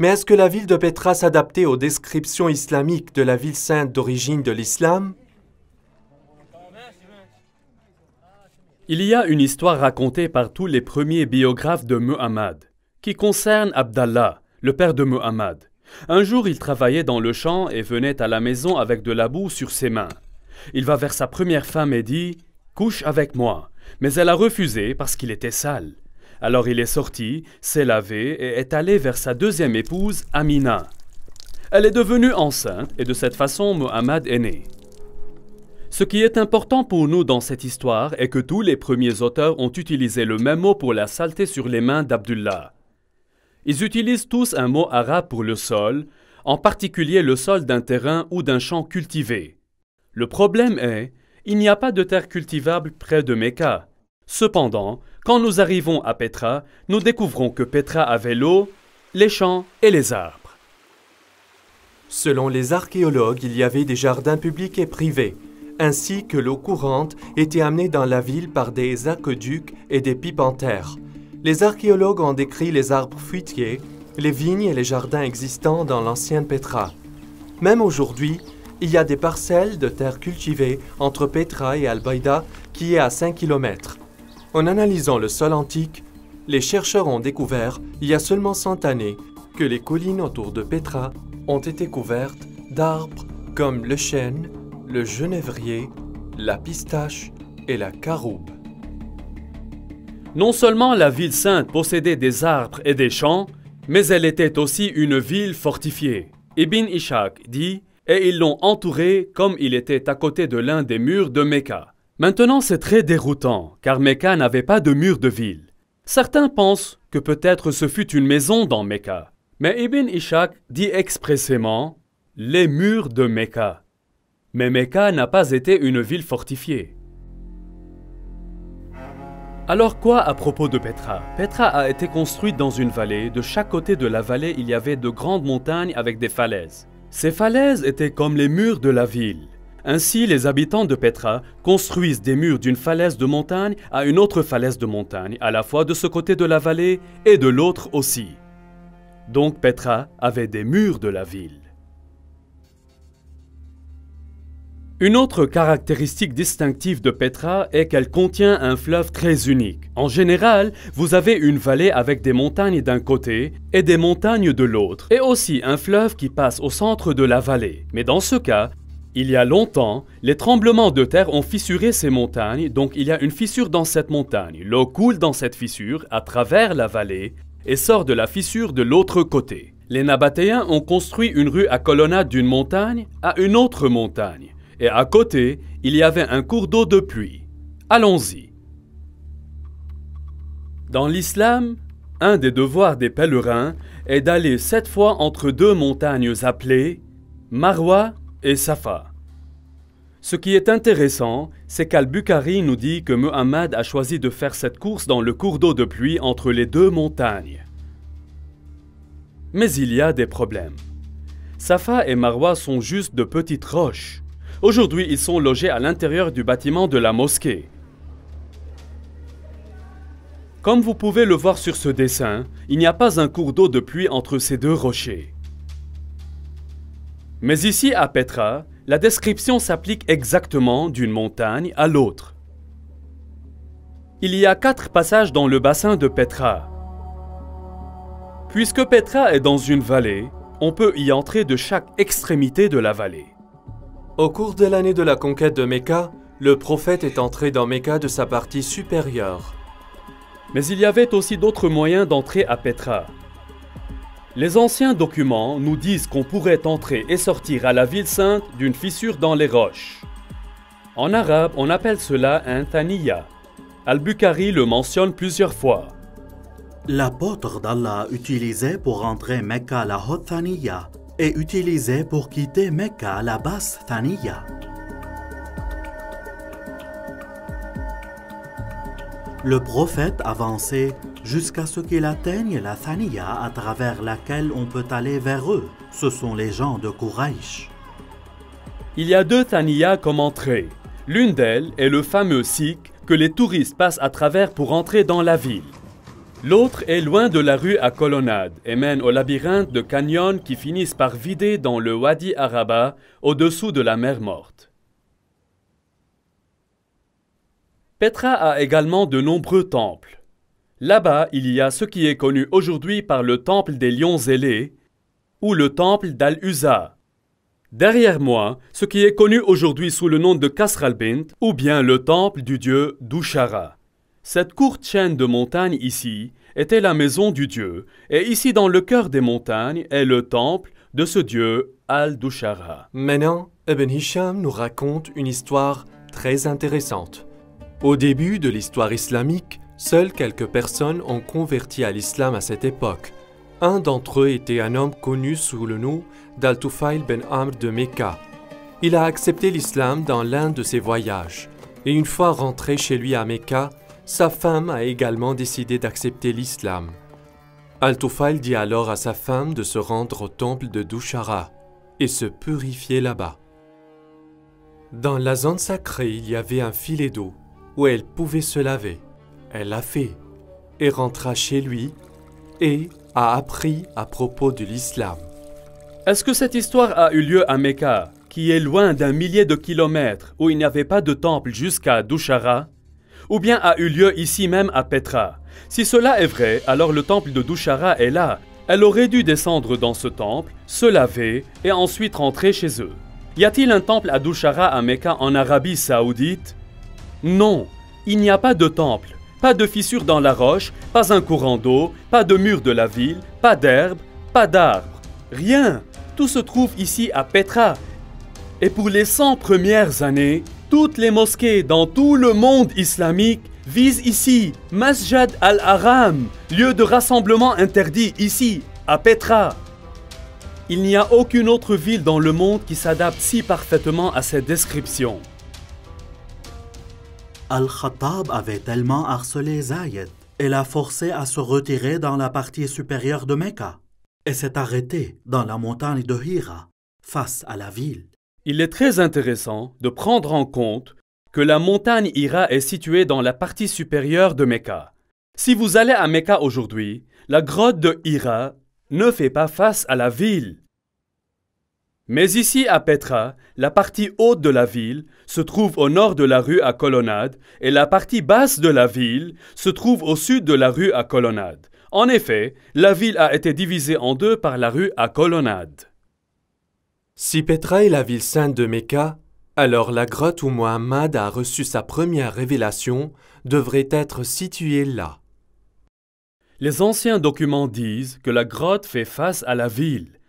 Mais est-ce que la ville de Petra s'adaptait aux descriptions islamiques de la ville sainte d'origine de l'islam? Il y a une histoire racontée par tous les premiers biographes de Muhammad, qui concerne Abdallah, le père de Muhammad. Un jour, il travaillait dans le champ et venait à la maison avec de la boue sur ses mains. Il va vers sa première femme et dit « Couche avec moi », mais elle a refusé parce qu'il était sale. Alors il est sorti, s'est lavé et est allé vers sa deuxième épouse, Amina. Elle est devenue enceinte et de cette façon, Muhammad est né. Ce qui est important pour nous dans cette histoire est que tous les premiers auteurs ont utilisé le même mot pour la saleté sur les mains d'Abdullah. Ils utilisent tous un mot arabe pour le sol, en particulier le sol d'un terrain ou d'un champ cultivé. Le problème est, il n'y a pas de terre cultivable près de Mecca. Cependant, quand nous arrivons à Petra, nous découvrons que Petra avait l'eau, les champs et les arbres. Selon les archéologues, il y avait des jardins publics et privés, ainsi que l'eau courante était amenée dans la ville par des aqueducs et des pipes en terre. Les archéologues ont décrit les arbres fruitiers, les vignes et les jardins existants dans l'ancienne Petra. Même aujourd'hui, il y a des parcelles de terre cultivées entre Petra et Al-Baïda qui est à 5 km. En analysant le sol antique, les chercheurs ont découvert, il y a seulement 100 années, que les collines autour de Petra ont été couvertes d'arbres comme le chêne, le genévrier, la pistache et la caroube. Non seulement la ville sainte possédait des arbres et des champs, mais elle était aussi une ville fortifiée. Ibn Ishaq dit « Et ils l'ont entouré comme il était à côté de l'un des murs de Mecca ». Maintenant, c'est très déroutant, car Mecca n'avait pas de mur de ville. Certains pensent que peut-être ce fut une maison dans Mecca. Mais Ibn Ishaq dit expressément « les murs de Mecca ». Mais Mecca n'a pas été une ville fortifiée. Alors quoi à propos de Petra? Petra a été construite dans une vallée. De chaque côté de la vallée, il y avait de grandes montagnes avec des falaises. Ces falaises étaient comme les murs de la ville. Ainsi, les habitants de Petra construisent des murs d'une falaise de montagne à une autre falaise de montagne, à la fois de ce côté de la vallée et de l'autre aussi. Donc Petra avait des murs de la ville. Une autre caractéristique distinctive de Petra est qu'elle contient un fleuve très unique. En général, vous avez une vallée avec des montagnes d'un côté et des montagnes de l'autre, et aussi un fleuve qui passe au centre de la vallée. Mais dans ce cas, il y a longtemps, les tremblements de terre ont fissuré ces montagnes, donc il y a une fissure dans cette montagne. L'eau coule dans cette fissure à travers la vallée et sort de la fissure de l'autre côté. Les Nabatéens ont construit une rue à colonnade d'une montagne à une autre montagne. Et à côté, il y avait un cours d'eau de pluie. Allons-y. Dans l'islam, un des devoirs des pèlerins est d'aller 7 fois entre 2 montagnes appelées Marwa et Safa. Ce qui est intéressant, c'est qu'Al-Bukhari nous dit que Muhammad a choisi de faire cette course dans le cours d'eau de pluie entre les 2 montagnes. Mais il y a des problèmes. Safa et Marwa sont juste de petites roches. Aujourd'hui, ils sont logés à l'intérieur du bâtiment de la mosquée. Comme vous pouvez le voir sur ce dessin, il n'y a pas un cours d'eau de pluie entre ces 2 rochers. Mais ici, à Petra, la description s'applique exactement d'une montagne à l'autre. Il y a 4 passages dans le bassin de Petra. Puisque Petra est dans une vallée, on peut y entrer de chaque extrémité de la vallée. Au cours de l'année de la conquête de Mecca, le prophète est entré dans Mecca de sa partie supérieure. Mais il y avait aussi d'autres moyens d'entrer à Petra. Les anciens documents nous disent qu'on pourrait entrer et sortir à la ville sainte d'une fissure dans les roches. En arabe, on appelle cela un thaniya. Al-Bukhari le mentionne plusieurs fois. L'apôtre d'Allah utilisait pour entrer Mecca la haute thaniya et utilisait pour quitter Mecca la basse thaniya. Le prophète avançait jusqu'à ce qu'il atteigne la thaniya à travers laquelle on peut aller vers eux. Ce sont les gens de Quraysh. Il y a 2 thaniyas comme entrée. L'une d'elles est le fameux sikh que les touristes passent à travers pour entrer dans la ville. L'autre est loin de la rue à colonnade et mène au labyrinthe de canyons qui finissent par vider dans le Wadi Araba au-dessous de la mer Morte. Petra a également de nombreux temples. Là-bas, il y a ce qui est connu aujourd'hui par le temple des lions ailés ou le temple d'Al-Uzza. Derrière moi, ce qui est connu aujourd'hui sous le nom de Kasr al-Bint ou bien le temple du dieu Dushara. Cette courte chaîne de montagnes ici était la maison du dieu et ici dans le cœur des montagnes est le temple de ce dieu Al-Dushara. Maintenant, Ibn Hisham nous raconte une histoire très intéressante. Au début de l'histoire islamique, seules quelques personnes ont converti à l'islam à cette époque. Un d'entre eux était un homme connu sous le nom d'Al-Tufail ben Amr de Mecca. Il a accepté l'islam dans l'un de ses voyages. Et une fois rentré chez lui à Mecca, sa femme a également décidé d'accepter l'islam. Al-Tufail dit alors à sa femme de se rendre au temple de Dushara et se purifier là-bas. Dans la zone sacrée, il y avait un filet d'eau où elle pouvait se laver. Elle l'a fait et rentra chez lui et a appris à propos de l'islam. Est-ce que cette histoire a eu lieu à Mecca, qui est loin d'un millier de kilomètres, où il n'y avait pas de temple jusqu'à Dushara, ou bien a eu lieu ici même à Petra? Si cela est vrai, alors le temple de Dushara est là. Elle aurait dû descendre dans ce temple, se laver et ensuite rentrer chez eux. Y a-t-il un temple à Dushara à Mecca en Arabie Saoudite? Non, il n'y a pas de temple, pas de fissure dans la roche, pas un courant d'eau, pas de mur de la ville, pas d'herbe, pas d'arbres, rien. Tout se trouve ici à Petra. Et pour les 100 premières années, toutes les mosquées dans tout le monde islamique visent ici, Masjid al-Haram, lieu de rassemblement interdit ici, à Petra. Il n'y a aucune autre ville dans le monde qui s'adapte si parfaitement à cette description. Al-Khattab avait tellement harcelé Zayed et l'a forcé à se retirer dans la partie supérieure de Mecca et s'est arrêté dans la montagne de Hira, face à la ville. Il est très intéressant de prendre en compte que la montagne Hira est située dans la partie supérieure de Mecca. Si vous allez à Mecca aujourd'hui, la grotte de Hira ne fait pas face à la ville. Mais ici à Petra, la partie haute de la ville se trouve au nord de la rue à colonnade et la partie basse de la ville se trouve au sud de la rue à colonnade. En effet, la ville a été divisée en deux par la rue à colonnade. Si Petra est la ville sainte de Mecca, alors la grotte où Muhammad a reçu sa première révélation devrait être située là. Les anciens documents disent que la grotte fait face à la ville.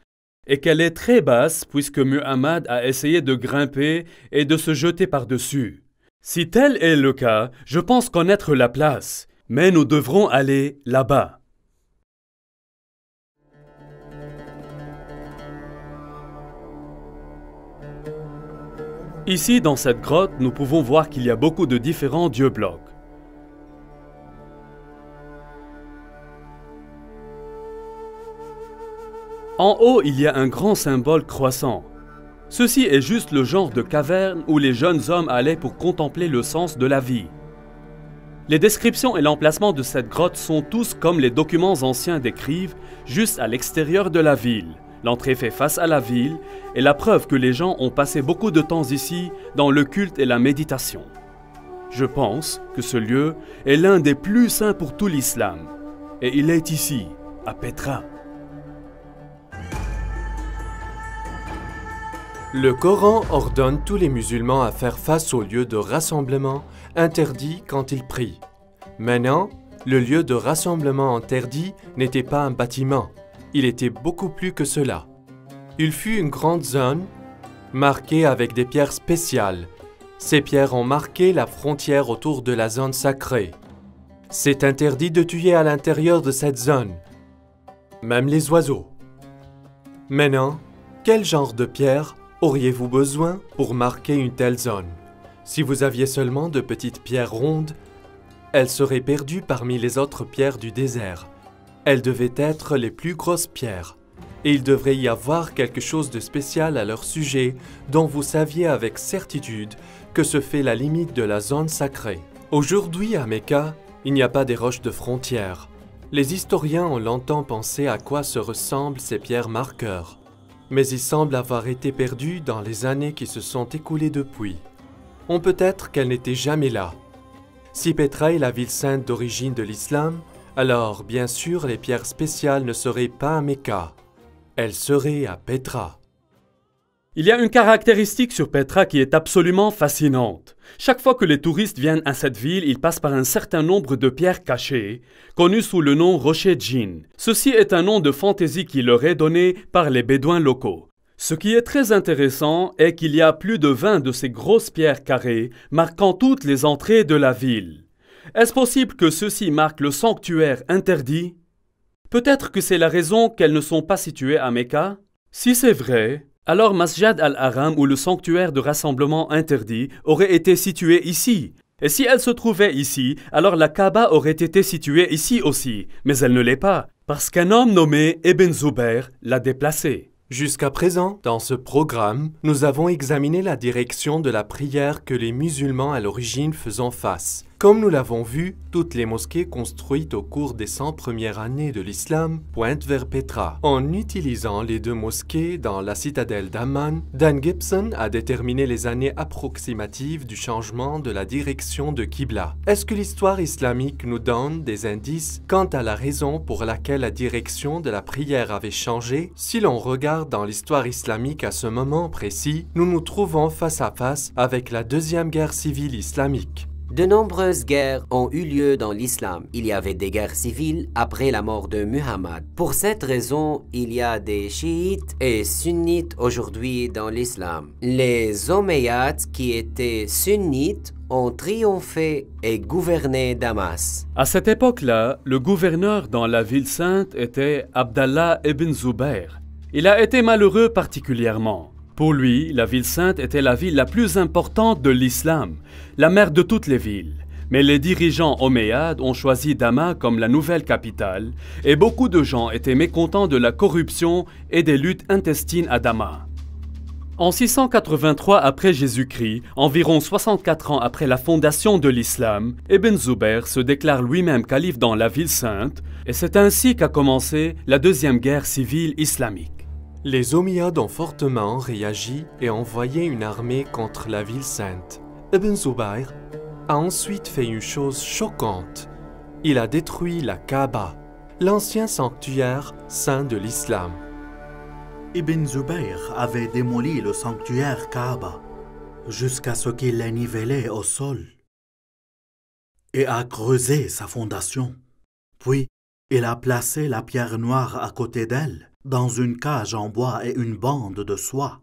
et qu'elle est très basse puisque Muhammad a essayé de grimper et de se jeter par-dessus. Si tel est le cas, je pense connaître la place, mais nous devrons aller là-bas. Ici, dans cette grotte, nous pouvons voir qu'il y a beaucoup de différents dieux-blocs. En haut, il y a un grand symbole croissant. Ceci est juste le genre de caverne où les jeunes hommes allaient pour contempler le sens de la vie. Les descriptions et l'emplacement de cette grotte sont tous comme les documents anciens décrivent, juste à l'extérieur de la ville. L'entrée fait face à la ville et la preuve que les gens ont passé beaucoup de temps ici dans le culte et la méditation. Je pense que ce lieu est l'un des plus saints pour tout l'islam. Et il est ici, à Petra. Le Coran ordonne tous les musulmans à faire face au lieu de rassemblement interdit quand ils prient. Maintenant, le lieu de rassemblement interdit n'était pas un bâtiment, il était beaucoup plus que cela. Il fut une grande zone marquée avec des pierres spéciales. Ces pierres ont marqué la frontière autour de la zone sacrée. C'est interdit de tuer à l'intérieur de cette zone, même les oiseaux. Maintenant, quel genre de pierre auriez-vous besoin pour marquer une telle zone? Si vous aviez seulement de petites pierres rondes, elles seraient perdues parmi les autres pierres du désert. Elles devaient être les plus grosses pierres, et il devrait y avoir quelque chose de spécial à leur sujet dont vous saviez avec certitude que ce fait la limite de la zone sacrée. Aujourd'hui à Mecca, il n'y a pas des roches de frontières. Les historiens ont longtemps pensé à quoi se ressemblent ces pierres marqueurs, mais ils semblent avoir été perdus dans les années qui se sont écoulées depuis. On peut être qu'elles n'étaient jamais là. Si Petra est la ville sainte d'origine de l'islam, alors bien sûr les pierres spéciales ne seraient pas à Mecca. Elles seraient à Petra. Il y a une caractéristique sur Petra qui est absolument fascinante. Chaque fois que les touristes viennent à cette ville, ils passent par un certain nombre de pierres cachées, connues sous le nom rocher djinn. Ceci est un nom de fantaisie qui leur est donné par les bédouins locaux. Ce qui est très intéressant est qu'il y a plus de 20 de ces grosses pierres carrées marquant toutes les entrées de la ville. Est-ce possible que ceci marque le sanctuaire interdit? Peut-être que c'est la raison qu'elles ne sont pas situées à Mecca? Si c'est vrai, alors Masjid al-Haram ou le sanctuaire de rassemblement interdit aurait été situé ici. Et si elle se trouvait ici, alors la Kaaba aurait été située ici aussi. Mais elle ne l'est pas, parce qu'un homme nommé Ibn Zubayr l'a déplacée. Jusqu'à présent, dans ce programme, nous avons examiné la direction de la prière que les musulmans à l'origine faisaient face. Comme nous l'avons vu, toutes les mosquées construites au cours des 100 premières années de l'islam pointent vers Petra. En utilisant les deux mosquées dans la citadelle d'Amman, Dan Gibson a déterminé les années approximatives du changement de la direction de Qibla. Est-ce que l'histoire islamique nous donne des indices quant à la raison pour laquelle la direction de la prière avait changé? Si l'on regarde dans l'histoire islamique à ce moment précis, nous nous trouvons face à face avec la deuxième guerre civile islamique. De nombreuses guerres ont eu lieu dans l'islam. Il y avait des guerres civiles après la mort de Muhammad. Pour cette raison, il y a des chiites et sunnites aujourd'hui dans l'islam. Les Omeyyades, qui étaient sunnites, ont triomphé et gouverné Damas. À cette époque-là, le gouverneur dans la ville sainte était Abdallah ibn Zubayr. Il a été malheureux particulièrement. Pour lui, la ville sainte était la ville la plus importante de l'islam, la mère de toutes les villes. Mais les dirigeants omeyyades ont choisi Damas comme la nouvelle capitale et beaucoup de gens étaient mécontents de la corruption et des luttes intestines à Damas. En 683 après Jésus-Christ, environ 64 ans après la fondation de l'islam, Ibn Zubayr se déclare lui-même calife dans la ville sainte et c'est ainsi qu'a commencé la deuxième guerre civile islamique. Les Omeyyades ont fortement réagi et envoyé une armée contre la ville sainte. Ibn Zubayr a ensuite fait une chose choquante. Il a détruit la Kaaba, l'ancien sanctuaire saint de l'islam. Ibn Zubayr avait démoli le sanctuaire Kaaba jusqu'à ce qu'il l'ait nivelé au sol et a creusé sa fondation. Puis, il a placé la pierre noire à côté d'elle dans une cage en bois et une bande de soie.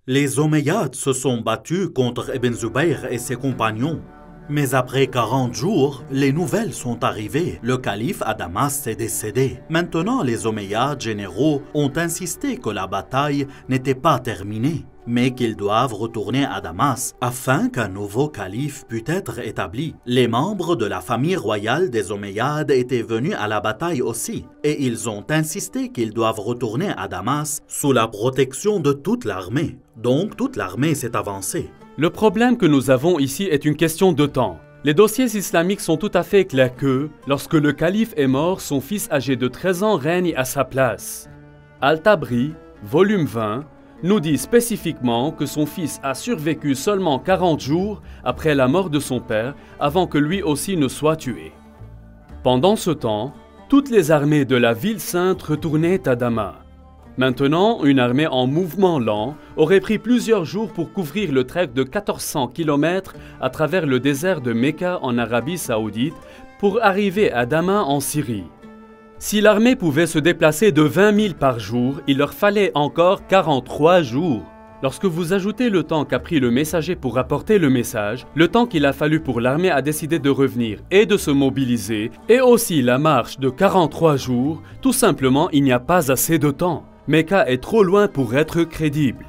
Les Omeyyades se sont battus contre Ibn Zubayr et ses compagnons. Mais après 40 jours, les nouvelles sont arrivées. Le calife à Damas est décédé. Maintenant, les Omeyyades généraux ont insisté que la bataille n'était pas terminée, mais qu'ils doivent retourner à Damas afin qu'un nouveau calife puisse être établi. Les membres de la famille royale des Omeyyades étaient venus à la bataille aussi, et ils ont insisté qu'ils doivent retourner à Damas sous la protection de toute l'armée. Donc toute l'armée s'est avancée. Le problème que nous avons ici est une question de temps. Les dossiers islamiques sont tout à fait clairs que, lorsque le calife est mort, son fils âgé de 13 ans règne à sa place. Al-Tabri, volume 20, nous dit spécifiquement que son fils a survécu seulement 40 jours après la mort de son père, avant que lui aussi ne soit tué. Pendant ce temps, toutes les armées de la ville sainte retournaient à Damas. Maintenant, une armée en mouvement lent aurait pris plusieurs jours pour couvrir le trek de 1400 km à travers le désert de Mecca en Arabie Saoudite pour arriver à Damas en Syrie. Si l'armée pouvait se déplacer de 20 000 par jour, il leur fallait encore 43 jours. Lorsque vous ajoutez le temps qu'a pris le messager pour apporter le message, le temps qu'il a fallu pour l'armée à décider de revenir et de se mobiliser, et aussi la marche de 43 jours, tout simplement il n'y a pas assez de temps. Mecca est trop loin pour être crédible.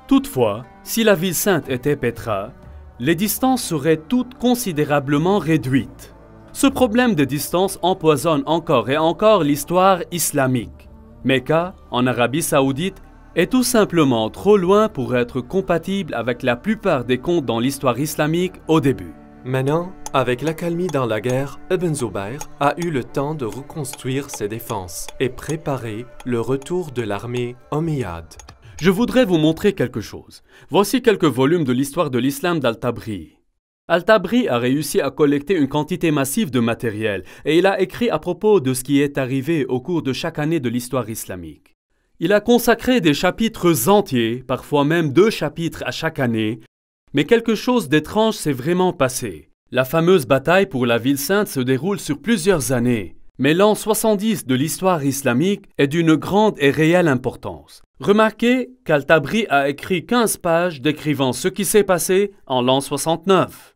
Toutefois, si la ville sainte était Petra, les distances seraient toutes considérablement réduites. Ce problème de distance empoisonne encore et encore l'histoire islamique. Mecca, en Arabie Saoudite, est tout simplement trop loin pour être compatible avec la plupart des contes dans l'histoire islamique au début. Maintenant, avec l'accalmie dans la guerre, Ibn Zubayr a eu le temps de reconstruire ses défenses et préparer le retour de l'armée omeyyade. Je voudrais vous montrer quelque chose. Voici quelques volumes de l'histoire de l'islam d'Al-Tabri. Al-Tabri a réussi à collecter une quantité massive de matériel et il a écrit à propos de ce qui est arrivé au cours de chaque année de l'histoire islamique. Il a consacré des chapitres entiers, parfois même 2 chapitres à chaque année, mais quelque chose d'étrange s'est vraiment passé. La fameuse bataille pour la ville sainte se déroule sur plusieurs années, mais l'an 70 de l'histoire islamique est d'une grande et réelle importance. Remarquez qu'Al-Tabri a écrit 15 pages décrivant ce qui s'est passé en l'an 69,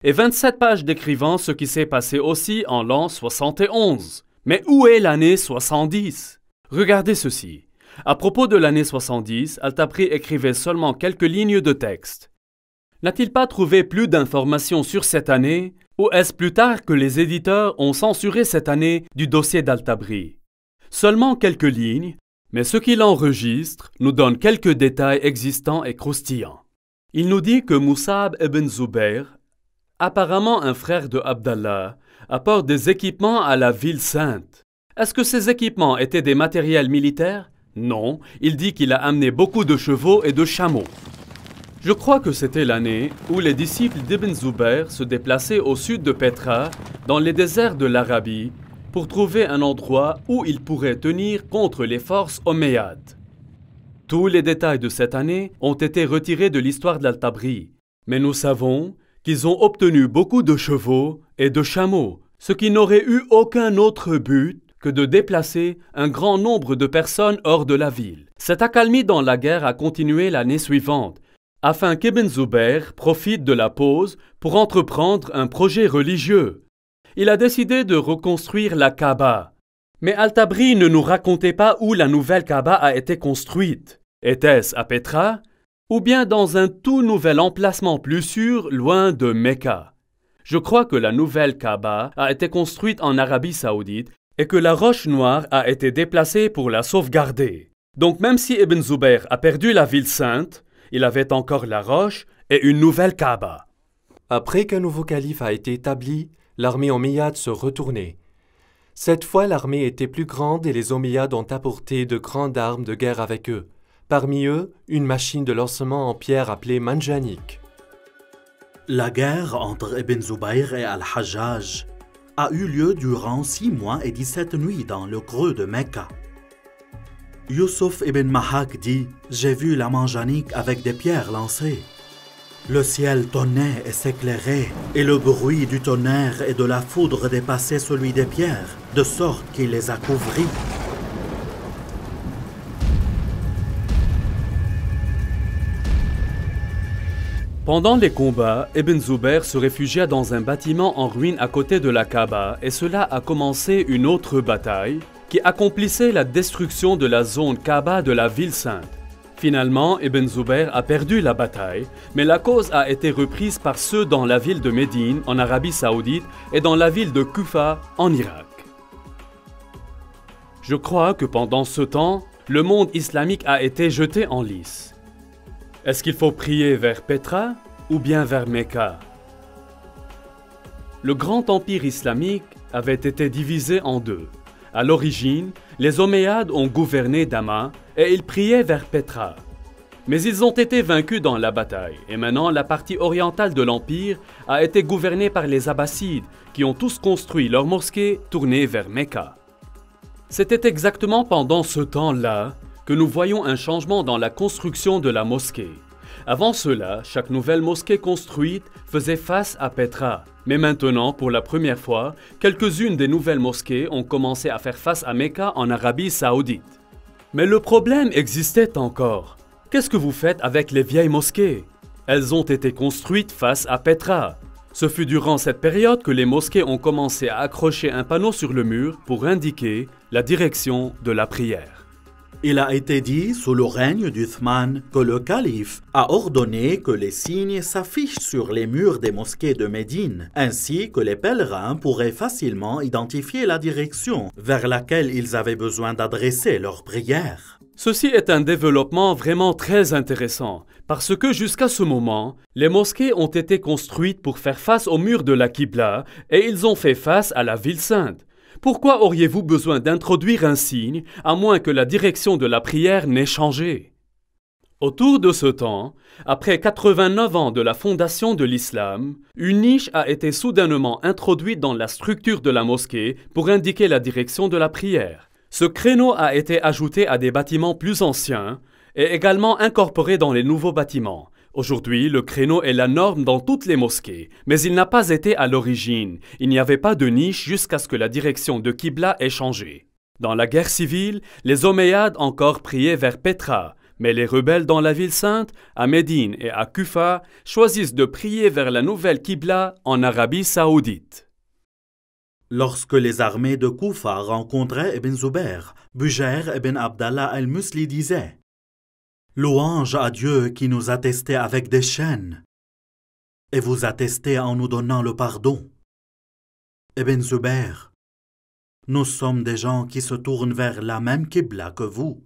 et 27 pages décrivant ce qui s'est passé aussi en l'an 71. Mais où est l'année 70? Regardez ceci. À propos de l'année 70, Al-Tabri écrivait seulement quelques lignes de texte. N'a-t-il pas trouvé plus d'informations sur cette année, ou est-ce plus tard que les éditeurs ont censuré cette année du dossier d'Al-Tabri? Seulement quelques lignes, mais ce qu'il enregistre nous donne quelques détails existants et croustillants. Il nous dit que Mus'ab ibn Zubayr, apparemment un frère de Abdallah, apporte des équipements à la ville sainte. Est-ce que ces équipements étaient des matériels militaires? Non, il dit qu'il a amené beaucoup de chevaux et de chameaux. Je crois que c'était l'année où les disciples d'Ibn Zubayr se déplaçaient au sud de Petra, dans les déserts de l'Arabie, pour trouver un endroit où ils pourraient tenir contre les forces omeyyades. Tous les détails de cette année ont été retirés de l'histoire d'Al-Tabri, mais nous savons qu'ils ont obtenu beaucoup de chevaux et de chameaux, ce qui n'aurait eu aucun autre but que de déplacer un grand nombre de personnes hors de la ville. Cette accalmie dans la guerre a continué l'année suivante, afin qu'Ibn Zubayr profite de la pause pour entreprendre un projet religieux. Il a décidé de reconstruire la Kaaba. Mais Al-Tabri ne nous racontait pas où la nouvelle Kaaba a été construite. Était-ce à Petra ou bien dans un tout nouvel emplacement plus sûr loin de Mecca? Je crois que la nouvelle Kaaba a été construite en Arabie Saoudite et que la roche noire a été déplacée pour la sauvegarder. Donc même si Ibn Zubayr a perdu la ville sainte, il avait encore la roche et une nouvelle Kaaba. Après qu'un nouveau calife a été établi, l'armée omeyyade se retournait. Cette fois, l'armée était plus grande et les Omeyyades ont apporté de grandes armes de guerre avec eux. Parmi eux, une machine de lancement en pierre appelée Manjanik. La guerre entre Ibn Zubayr et Al-Hajjaj a eu lieu durant 6 mois et 17 nuits dans le creux de Mecca. Yusuf ibn Mahak dit « J'ai vu la Manjanik avec des pierres lancées. Le ciel tonnait et s'éclairait, et le bruit du tonnerre et de la foudre dépassait celui des pierres, de sorte qu'il les a couvries. Pendant les combats, Ibn Zubayr se réfugia dans un bâtiment en ruine à côté de la Kaaba et cela a commencé une autre bataille qui accomplissait la destruction de la zone Kaaba de la ville sainte. Finalement, Ibn Zubayr a perdu la bataille, mais la cause a été reprise par ceux dans la ville de Médine, en Arabie Saoudite, et dans la ville de Kufa, en Irak. Je crois que pendant ce temps, le monde islamique a été jeté en lice. Est-ce qu'il faut prier vers Petra ou bien vers Mecca? Le grand empire islamique avait été divisé en deux. À l'origine, les Omeyyades ont gouverné Damas et ils priaient vers Petra. Mais ils ont été vaincus dans la bataille et maintenant la partie orientale de l'empire a été gouvernée par les Abbassides qui ont tous construit leur mosquée tournée vers Mecca. C'était exactement pendant ce temps-là que nous voyons un changement dans la construction de la mosquée. Avant cela, chaque nouvelle mosquée construite faisait face à Petra. Mais maintenant, pour la première fois, quelques-unes des nouvelles mosquées ont commencé à faire face à Mecca en Arabie Saoudite. Mais le problème existait encore. Qu'est-ce que vous faites avec les vieilles mosquées? Elles ont été construites face à Petra. Ce fut durant cette période que les mosquées ont commencé à accrocher un panneau sur le mur pour indiquer la direction de la prière. Il a été dit sous le règne d'Uthman que le calife a ordonné que les signes s'affichent sur les murs des mosquées de Médine, ainsi que les pèlerins pourraient facilement identifier la direction vers laquelle ils avaient besoin d'adresser leurs prières. Ceci est un développement vraiment très intéressant, parce que jusqu'à ce moment, les mosquées ont été construites pour faire face au mur de la Qibla et ils ont fait face à la ville sainte. Pourquoi auriez-vous besoin d'introduire un signe, à moins que la direction de la prière n'ait changé? Autour de ce temps, après 89 ans de la fondation de l'islam, une niche a été soudainement introduite dans la structure de la mosquée pour indiquer la direction de la prière. Ce créneau a été ajouté à des bâtiments plus anciens et également incorporé dans les nouveaux bâtiments. Aujourd'hui, le créneau est la norme dans toutes les mosquées, mais il n'a pas été à l'origine. Il n'y avait pas de niche jusqu'à ce que la direction de Qibla ait changé. Dans la guerre civile, les Omeyyades encore priaient vers Petra, mais les rebelles dans la ville sainte, à Médine et à Kufa, choisissent de prier vers la nouvelle Qibla en Arabie Saoudite. Lorsque les armées de Kufa rencontraient Ibn Zubayr, Bujair ibn Abdallah al-Musli disait: « Louange à Dieu qui nous a testés avec des chaînes, et vous a testés en nous donnant le pardon. Ibn Zubayr, nous sommes des gens qui se tournent vers la même Qibla que vous. »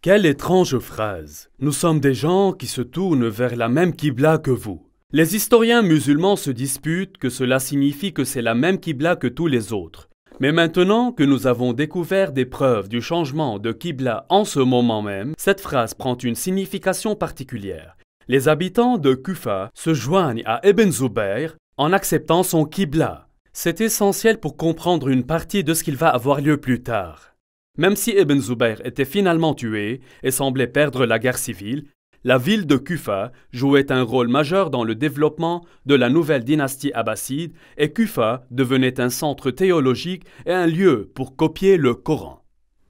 Quelle étrange phrase! Nous sommes des gens qui se tournent vers la même Qibla que vous. Les historiens musulmans se disputent que cela signifie que c'est la même Qibla que tous les autres. Mais maintenant que nous avons découvert des preuves du changement de Qibla en ce moment même, cette phrase prend une signification particulière. Les habitants de Kufa se joignent à Ibn Zubayr en acceptant son Qibla. C'est essentiel pour comprendre une partie de ce qu'il va avoir lieu plus tard. Même si Ibn Zubayr était finalement tué et semblait perdre la guerre civile, la ville de Kufa jouait un rôle majeur dans le développement de la nouvelle dynastie abbasside et Kufa devenait un centre théologique et un lieu pour copier le Coran.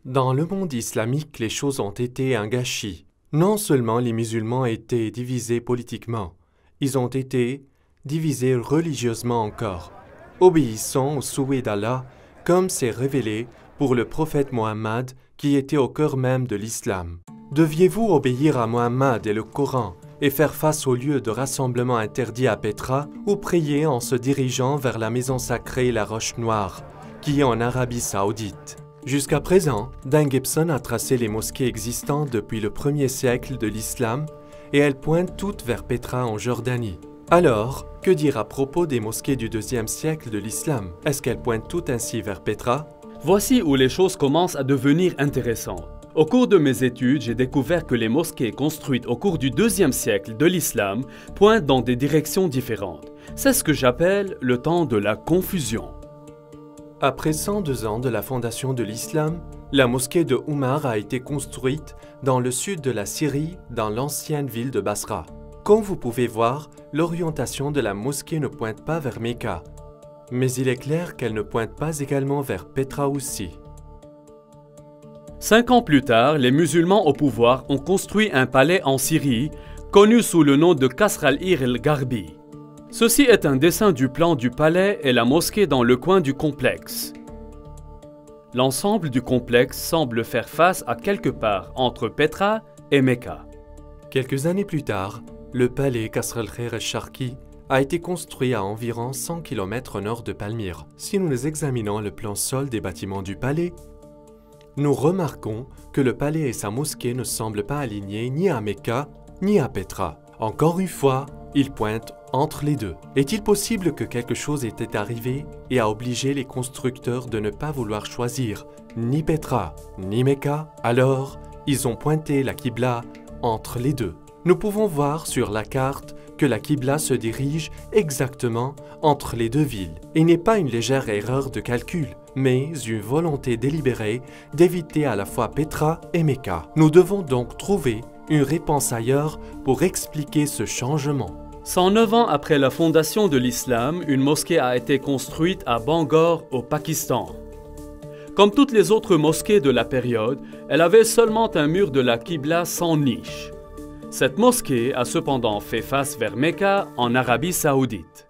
Dans le monde islamique, les choses ont été un gâchis. Non seulement les musulmans étaient divisés politiquement, ils ont été divisés religieusement encore, obéissant au souhait d'Allah, comme c'est révélé pour le prophète Mohammed qui était au cœur même de l'islam. Deviez-vous obéir à Mohammed et le Coran et faire face au lieu de rassemblement interdit à Petra ou prier en se dirigeant vers la maison sacrée La Roche Noire, qui est en Arabie Saoudite? Jusqu'à présent, Dan Gibson a tracé les mosquées existantes depuis le 1er siècle de l'islam et elles pointent toutes vers Petra en Jordanie. Alors, que dire à propos des mosquées du 2e siècle de l'islam? Est-ce qu'elles pointent toutes ainsi vers Petra? Voici où les choses commencent à devenir intéressantes. Au cours de mes études, j'ai découvert que les mosquées construites au cours du 2e siècle de l'islam pointent dans des directions différentes. C'est ce que j'appelle le temps de la confusion. Après 102 ans de la fondation de l'islam, la mosquée de Oumar a été construite dans le sud de la Syrie, dans l'ancienne ville de Basra. Comme vous pouvez voir, l'orientation de la mosquée ne pointe pas vers Mecca, mais il est clair qu'elle ne pointe pas également vers Petra aussi. 5 ans plus tard, les musulmans au pouvoir ont construit un palais en Syrie connu sous le nom de Qasr al-Ir el-Gharbi. Ceci est un dessin du plan du palais et la mosquée dans le coin du complexe. L'ensemble du complexe semble faire face à quelque part entre Petra et Mecca. Quelques années plus tard, le palais Qasr al-Khair el-Sharqi a été construit à environ 100 km au nord de Palmyre. Si nous examinons le plan sol des bâtiments du palais, nous remarquons que le palais et sa mosquée ne semblent pas alignés ni à Mecca ni à Petra. Encore une fois, ils pointent entre les deux. Est-il possible que quelque chose était arrivé et a obligé les constructeurs de ne pas vouloir choisir ni Petra ni Mecca? Alors, ils ont pointé la Qibla entre les deux. Nous pouvons voir sur la carte que la Qibla se dirige exactement entre les deux villes. Il n'est pas une légère erreur de calcul, mais une volonté délibérée d'éviter à la fois Petra et Mecca. Nous devons donc trouver une réponse ailleurs pour expliquer ce changement. 109 ans après la fondation de l'islam, une mosquée a été construite à Bangor, au Pakistan. Comme toutes les autres mosquées de la période, elle avait seulement un mur de la Qibla sans niche. Cette mosquée a cependant fait face vers Mecca, en Arabie Saoudite.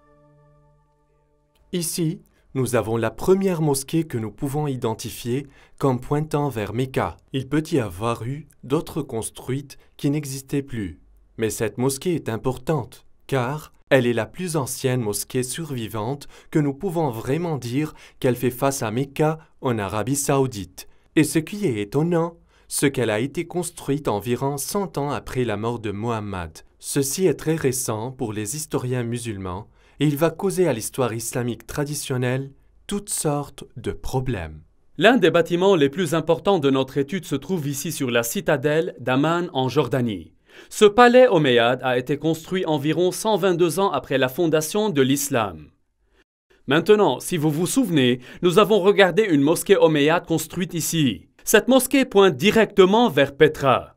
Ici, nous avons la première mosquée que nous pouvons identifier comme pointant vers Mecca. Il peut y avoir eu d'autres construites qui n'existaient plus. Mais cette mosquée est importante, car elle est la plus ancienne mosquée survivante que nous pouvons vraiment dire qu'elle fait face à Mecca en Arabie Saoudite. Et ce qui est étonnant, c'est qu'elle a été construite environ 100 ans après la mort de Mohammed. Ceci est très récent pour les historiens musulmans et il va causer à l'histoire islamique traditionnelle toutes sortes de problèmes. L'un des bâtiments les plus importants de notre étude se trouve ici sur la citadelle d'Amman en Jordanie. Ce palais omeyyade a été construit environ 122 ans après la fondation de l'islam. Maintenant, si vous vous souvenez, nous avons regardé une mosquée omeyyade construite ici. Cette mosquée pointe directement vers Petra.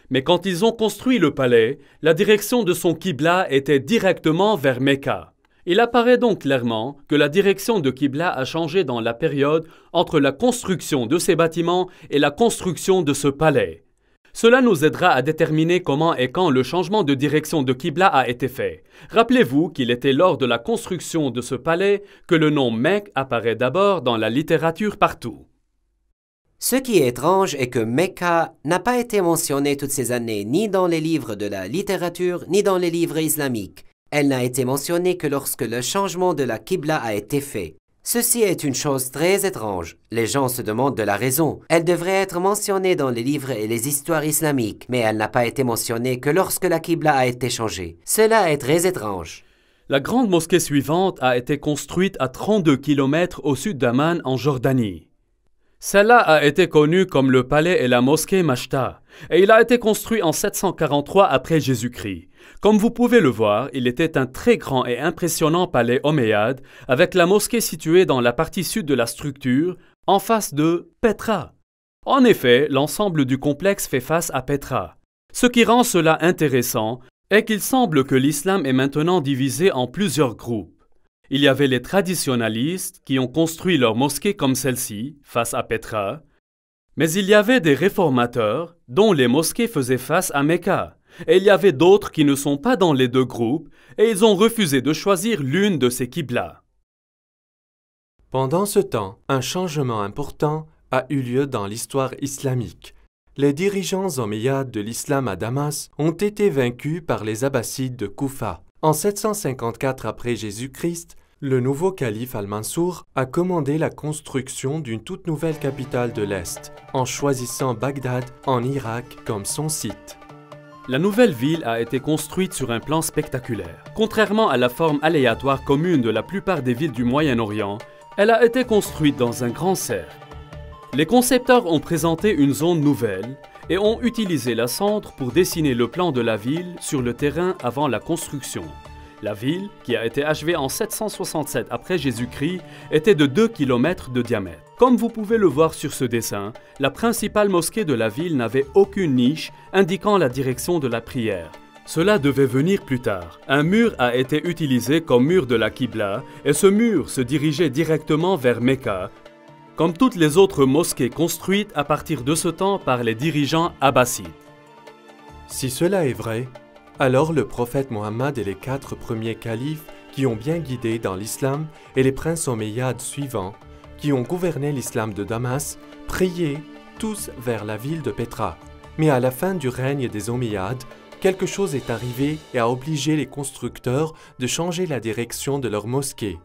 Mais quand ils ont construit le palais, la direction de son Qibla était directement vers Mecca. Il apparaît donc clairement que la direction de Qibla a changé dans la période entre la construction de ces bâtiments et la construction de ce palais. Cela nous aidera à déterminer comment et quand le changement de direction de Qibla a été fait. Rappelez-vous qu'il était lors de la construction de ce palais que le nom Mecque apparaît d'abord dans la littérature partout. Ce qui est étrange est que Mecca n'a pas été mentionné toutes ces années ni dans les livres de la littérature ni dans les livres islamiques. Elle n'a été mentionnée que lorsque le changement de la Qibla a été fait. Ceci est une chose très étrange. Les gens se demandent de la raison. Elle devrait être mentionnée dans les livres et les histoires islamiques, mais elle n'a pas été mentionnée que lorsque la Qibla a été changée. Cela est très étrange. La grande mosquée suivante a été construite à 32 km au sud d'Amman en Jordanie. Celle-là a été connue comme le palais et la mosquée Mashta, et il a été construit en 743 après Jésus-Christ. Comme vous pouvez le voir, il était un très grand et impressionnant palais omeyyade, avec la mosquée située dans la partie sud de la structure, en face de Petra. En effet, l'ensemble du complexe fait face à Petra. Ce qui rend cela intéressant est qu'il semble que l'islam est maintenant divisé en plusieurs groupes. Il y avait les traditionalistes qui ont construit leur mosquée comme celle-ci, face à Petra, mais il y avait des réformateurs dont les mosquées faisaient face à Mecca, et il y avait d'autres qui ne sont pas dans les deux groupes, et ils ont refusé de choisir l'une de ces qiblas. Pendant ce temps, un changement important a eu lieu dans l'histoire islamique. Les dirigeants omeyyades de l'islam à Damas ont été vaincus par les Abbassides de Koufa. En 754 après Jésus-Christ, le nouveau calife Al-Mansour a commandé la construction d'une toute nouvelle capitale de l'Est, en choisissant Bagdad en Irak comme son site. La nouvelle ville a été construite sur un plan spectaculaire. Contrairement à la forme aléatoire commune de la plupart des villes du Moyen-Orient, elle a été construite dans un grand cercle. Les concepteurs ont présenté une zone nouvelle et ont utilisé la cendre pour dessiner le plan de la ville sur le terrain avant la construction. La ville, qui a été achevée en 767 après Jésus-Christ, était de 2 km de diamètre. Comme vous pouvez le voir sur ce dessin, la principale mosquée de la ville n'avait aucune niche indiquant la direction de la prière. Cela devait venir plus tard. Un mur a été utilisé comme mur de la Qibla et ce mur se dirigeait directement vers Mecca, comme toutes les autres mosquées construites à partir de ce temps par les dirigeants abbassides. Si cela est vrai, Alors le prophète Mohammed et les 4 premiers califes qui ont bien guidé dans l'islam et les princes omeyyades suivants, qui ont gouverné l'islam de Damas, priaient tous vers la ville de Petra. Mais à la fin du règne des Omeyyades, quelque chose est arrivé et a obligé les constructeurs de changer la direction de leur mosquée.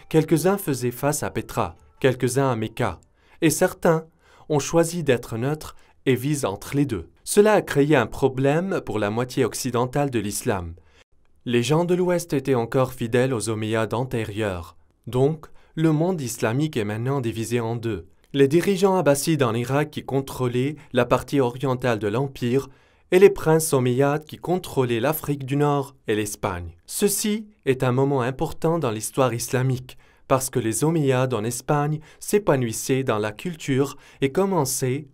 Quelques-uns faisaient face à Petra, quelques-uns à Mecca, et certains ont choisi d'être neutres et visent entre les deux. Cela a créé un problème pour la moitié occidentale de l'islam. Les gens de l'Ouest étaient encore fidèles aux Omeyyades antérieurs. Donc, le monde islamique est maintenant divisé en deux. Les dirigeants abbassides en Irak qui contrôlaient la partie orientale de l'Empire et les princes omeyyades qui contrôlaient l'Afrique du Nord et l'Espagne. Ceci est un moment important dans l'histoire islamique parce que les Omeyyades en Espagne s'épanouissaient dans la culture et commençaient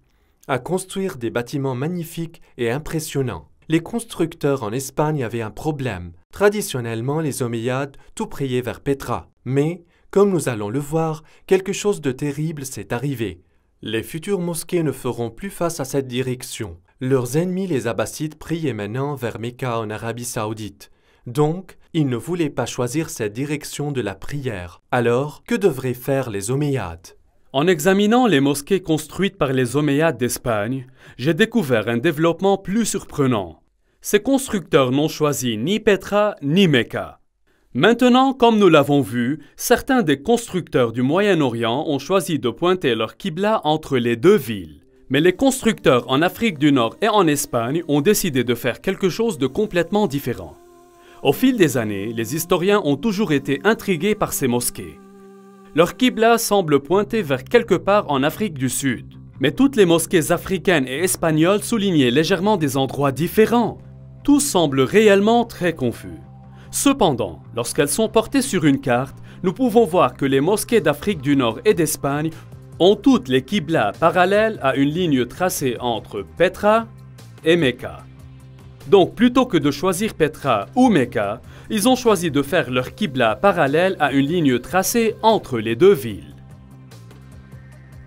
à construire des bâtiments magnifiques et impressionnants. Les constructeurs en Espagne avaient un problème. Traditionnellement, les Omeyyades tout priaient vers Petra. Mais, comme nous allons le voir, quelque chose de terrible s'est arrivé. Les futures mosquées ne feront plus face à cette direction. Leurs ennemis, les Abbassides, priaient maintenant vers Mecca en Arabie Saoudite. Donc, ils ne voulaient pas choisir cette direction de la prière. Alors, que devraient faire les Omeyyades ? En examinant les mosquées construites par les Omeyyades d'Espagne, j'ai découvert un développement plus surprenant. Ces constructeurs n'ont choisi ni Petra ni Mecca. Maintenant, comme nous l'avons vu, certains des constructeurs du Moyen-Orient ont choisi de pointer leur qibla entre les deux villes. Mais les constructeurs en Afrique du Nord et en Espagne ont décidé de faire quelque chose de complètement différent. Au fil des années, les historiens ont toujours été intrigués par ces mosquées. Leur qibla semble pointer vers quelque part en Afrique du Sud. Mais toutes les mosquées africaines et espagnoles soulignaient légèrement des endroits différents. Tout semble réellement très confus. Cependant, lorsqu'elles sont portées sur une carte, nous pouvons voir que les mosquées d'Afrique du Nord et d'Espagne ont toutes les qiblas parallèles à une ligne tracée entre Petra et Mecca. Donc, plutôt que de choisir Petra ou Mecca, ils ont choisi de faire leur qibla parallèle à une ligne tracée entre les deux villes.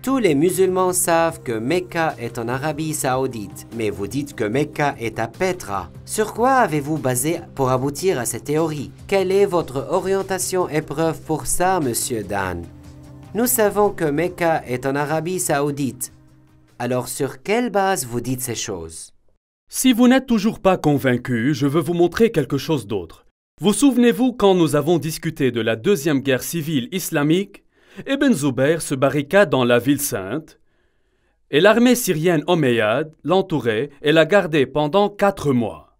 Tous les musulmans savent que Mecca est en Arabie Saoudite, mais vous dites que Mecca est à Petra. Sur quoi avez-vous basé pour aboutir à cette théorie? Quelle est votre orientation et preuve pour ça, monsieur Dan? Nous savons que Mecca est en Arabie Saoudite. Alors sur quelle base vous dites ces choses? Si vous n'êtes toujours pas convaincu, je veux vous montrer quelque chose d'autre. Vous souvenez-vous quand nous avons discuté de la deuxième guerre civile islamique? Ibn Zubayr se barricade dans la ville sainte et l'armée syrienne omeyyade l'entourait et la gardait pendant 4 mois.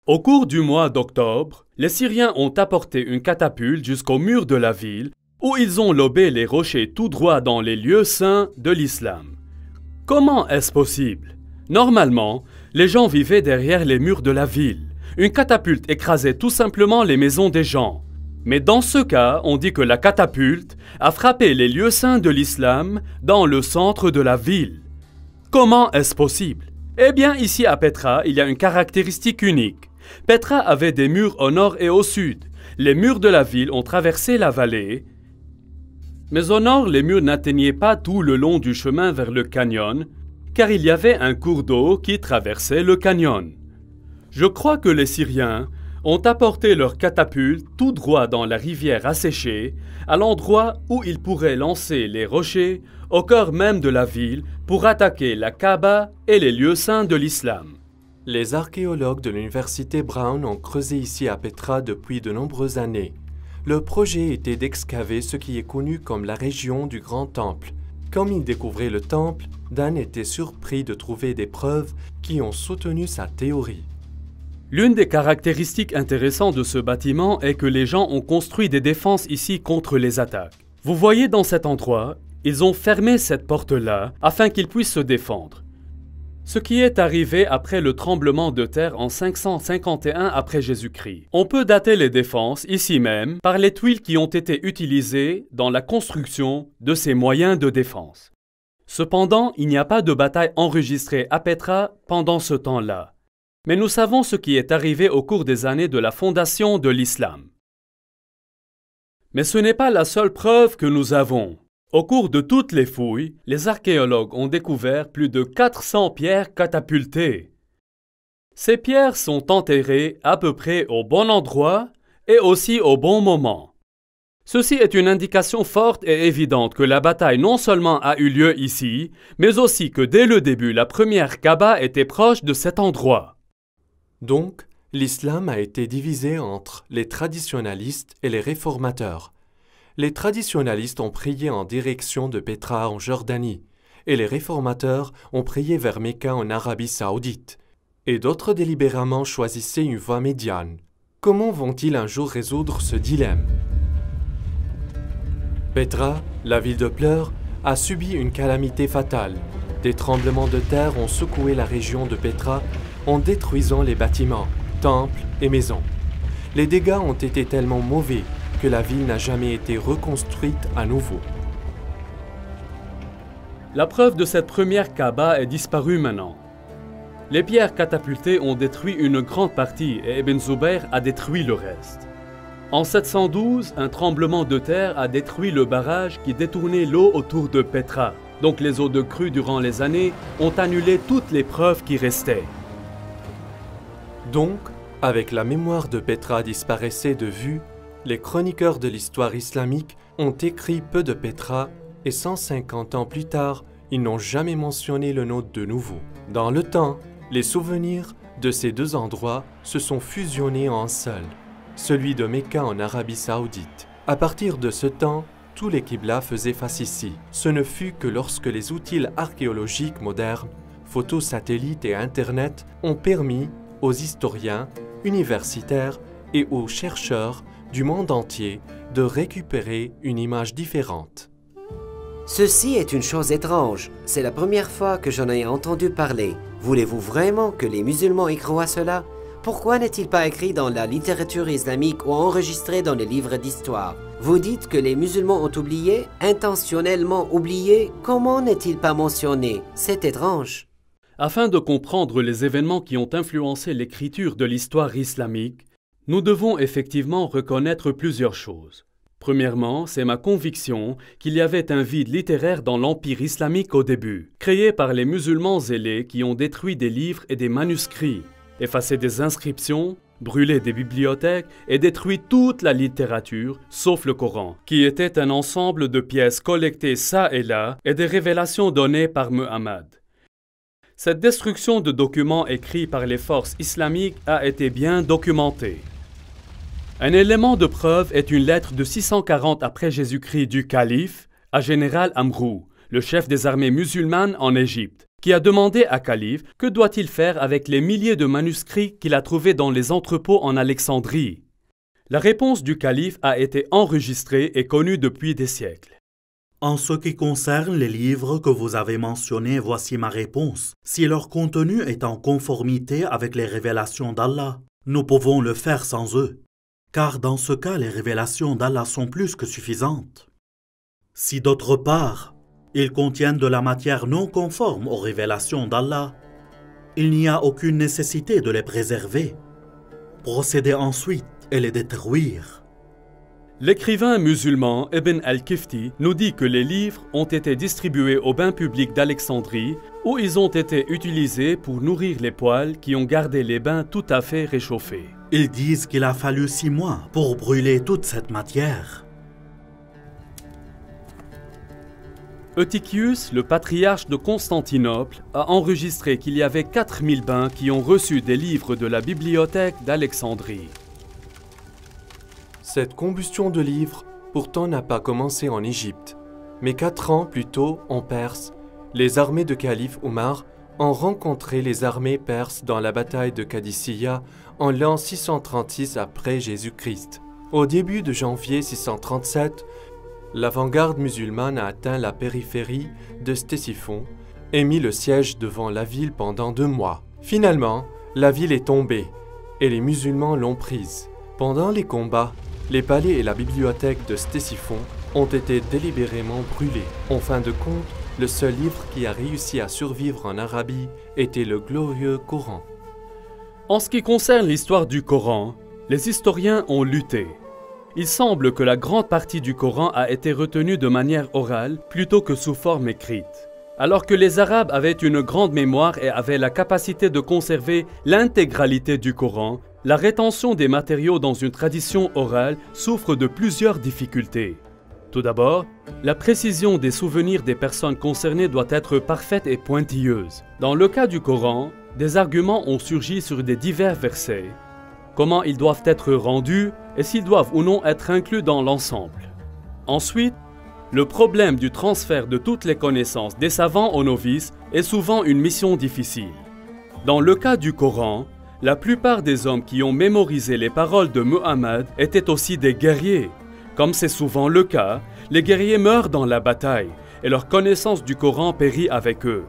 Au cours du mois d'octobre, les Syriens ont apporté une catapulte jusqu'au mur de la ville où ils ont lobé les rochers tout droit dans les lieux saints de l'islam. Comment est-ce possible? Normalement, les gens vivaient derrière les murs de la ville. Une catapulte écrasait tout simplement les maisons des gens. Mais dans ce cas, on dit que la catapulte a frappé les lieux saints de l'islam dans le centre de la ville. Comment est-ce possible? Eh bien, ici à Petra, il y a une caractéristique unique. Petra avait des murs au nord et au sud. Les murs de la ville ont traversé la vallée. Mais au nord, les murs n'atteignaient pas tout le long du chemin vers le canyon, car il y avait un cours d'eau qui traversait le canyon. Je crois que les Syriens ont apporté leurs catapultes tout droit dans la rivière asséchée, à l'endroit où ils pourraient lancer les rochers au cœur même de la ville pour attaquer la Kaaba et les lieux saints de l'islam. Les archéologues de l'université Brown ont creusé ici à Petra depuis de nombreuses années. Le projet était d'excaver ce qui est connu comme la région du Grand Temple. Comme ils découvraient le temple, Dan était surpris de trouver des preuves qui ont soutenu sa théorie. L'une des caractéristiques intéressantes de ce bâtiment est que les gens ont construit des défenses ici contre les attaques. Vous voyez dans cet endroit, ils ont fermé cette porte-là afin qu'ils puissent se défendre. Ce qui est arrivé après le tremblement de terre en 551 après Jésus-Christ. On peut dater les défenses, ici même, par les tuiles qui ont été utilisées dans la construction de ces moyens de défense. Cependant, il n'y a pas de bataille enregistrée à Petra pendant ce temps-là. Mais nous savons ce qui est arrivé au cours des années de la fondation de l'islam. Mais ce n'est pas la seule preuve que nous avons. Au cours de toutes les fouilles, les archéologues ont découvert plus de 400 pierres catapultées. Ces pierres sont enterrées à peu près au bon endroit et aussi au bon moment. Ceci est une indication forte et évidente que la bataille non seulement a eu lieu ici, mais aussi que dès le début, la première Kaaba était proche de cet endroit. Donc, l'islam a été divisé entre les traditionalistes et les réformateurs. Les traditionalistes ont prié en direction de Pétra en Jordanie, et les réformateurs ont prié vers Mecca en Arabie saoudite. Et d'autres délibérément choisissaient une voie médiane. Comment vont-ils un jour résoudre ce dilemme? Pétra, la ville de pleurs, a subi une calamité fatale. Des tremblements de terre ont secoué la région de Pétra en détruisant les bâtiments, temples et maisons. Les dégâts ont été tellement mauvais que la ville n'a jamais été reconstruite à nouveau. La preuve de cette première Kaaba est disparue maintenant. Les pierres catapultées ont détruit une grande partie et Ibn Zubayr a détruit le reste. En 712, un tremblement de terre a détruit le barrage qui détournait l'eau autour de Pétra. Donc les eaux de crue durant les années ont annulé toutes les preuves qui restaient. Donc, avec la mémoire de Pétra disparaissait de vue, les chroniqueurs de l'histoire islamique ont écrit peu de Pétra et 150 ans plus tard, ils n'ont jamais mentionné le nom de nouveau. Dans le temps, les souvenirs de ces deux endroits se sont fusionnés en un seul, celui de Mecca en Arabie saoudite. À partir de ce temps, tous les Qibla faisaient face ici. Ce ne fut que lorsque les outils archéologiques modernes, photos satellites et Internet ont permis aux historiens, universitaires et aux chercheurs du monde entier de récupérer une image différente. Ceci est une chose étrange. C'est la première fois que j'en ai entendu parler. Voulez-vous vraiment que les musulmans y croient cela? Pourquoi n'est-il pas écrit dans la littérature islamique ou enregistré dans les livres d'histoire? Vous dites que les musulmans ont oublié, intentionnellement oublié. Comment n'est-il pas mentionné? C'est étrange. Afin de comprendre les événements qui ont influencé l'écriture de l'histoire islamique, nous devons effectivement reconnaître plusieurs choses. Premièrement, c'est ma conviction qu'il y avait un vide littéraire dans l'Empire islamique au début, créé par les musulmans zélés qui ont détruit des livres et des manuscrits, effacé des inscriptions, brûlé des bibliothèques et détruit toute la littérature, sauf le Coran, qui était un ensemble de pièces collectées çà et là et des révélations données par Muhammad. Cette destruction de documents écrits par les forces islamiques a été bien documentée. Un élément de preuve est une lettre de 640 après Jésus-Christ du calife à général Amrou, le chef des armées musulmanes en Égypte, qui a demandé à calife que doit-il faire avec les milliers de manuscrits qu'il a trouvés dans les entrepôts en Alexandrie. La réponse du calife a été enregistrée et connue depuis des siècles. En ce qui concerne les livres que vous avez mentionnés, voici ma réponse. Si leur contenu est en conformité avec les révélations d'Allah, nous pouvons le faire sans eux. Car dans ce cas, les révélations d'Allah sont plus que suffisantes. Si d'autre part, ils contiennent de la matière non conforme aux révélations d'Allah, il n'y a aucune nécessité de les préserver. Procédez ensuite et les détruire. L'écrivain musulman Ibn al-Kifti nous dit que les livres ont été distribués aux bains publics d'Alexandrie où ils ont été utilisés pour nourrir les poêles qui ont gardé les bains tout à fait réchauffés. Ils disent qu'il a fallu 6 mois pour brûler toute cette matière. Eutychius, le patriarche de Constantinople, a enregistré qu'il y avait 4000 bains qui ont reçu des livres de la bibliothèque d'Alexandrie. Cette combustion de livres, pourtant, n'a pas commencé en Égypte, mais 4 ans plus tôt, en Perse, les armées de calife Omar ont rencontré les armées perses dans la bataille de Qadisiyah en l'an 636 après Jésus-Christ. Au début de janvier 637, l'avant-garde musulmane a atteint la périphérie de Ctésiphon et mis le siège devant la ville pendant 2 mois. Finalement, la ville est tombée et les musulmans l'ont prise. Pendant les combats, les palais et la bibliothèque de Ctésiphon ont été délibérément brûlés. En fin de compte, le seul livre qui a réussi à survivre en Arabie était le glorieux Coran. En ce qui concerne l'histoire du Coran, les historiens ont lutté. Il semble que la grande partie du Coran a été retenue de manière orale plutôt que sous forme écrite. Alors que les Arabes avaient une grande mémoire et avaient la capacité de conserver l'intégralité du Coran, la rétention des matériaux dans une tradition orale souffre de plusieurs difficultés. Tout d'abord, la précision des souvenirs des personnes concernées doit être parfaite et pointilleuse. Dans le cas du Coran, des arguments ont surgi sur des divers versets, comment ils doivent être rendus et s'ils doivent ou non être inclus dans l'ensemble. Ensuite, le problème du transfert de toutes les connaissances des savants aux novices est souvent une mission difficile. Dans le cas du Coran, la plupart des hommes qui ont mémorisé les paroles de Muhammad étaient aussi des guerriers. Comme c'est souvent le cas, les guerriers meurent dans la bataille et leur connaissance du Coran périt avec eux.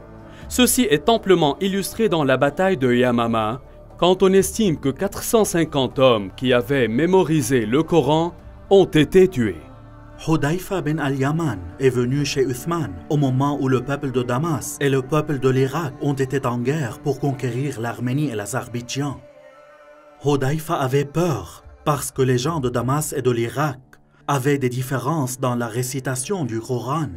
Ceci est amplement illustré dans la bataille de Yamama, quand on estime que 450 hommes qui avaient mémorisé le Coran ont été tués. Hudayfa bin al-Yaman est venu chez Uthman au moment où le peuple de Damas et le peuple de l'Irak ont été en guerre pour conquérir l'Arménie et l'Azerbaïdjan. Hudayfa avait peur parce que les gens de Damas et de l'Irak avaient des différences dans la récitation du Coran.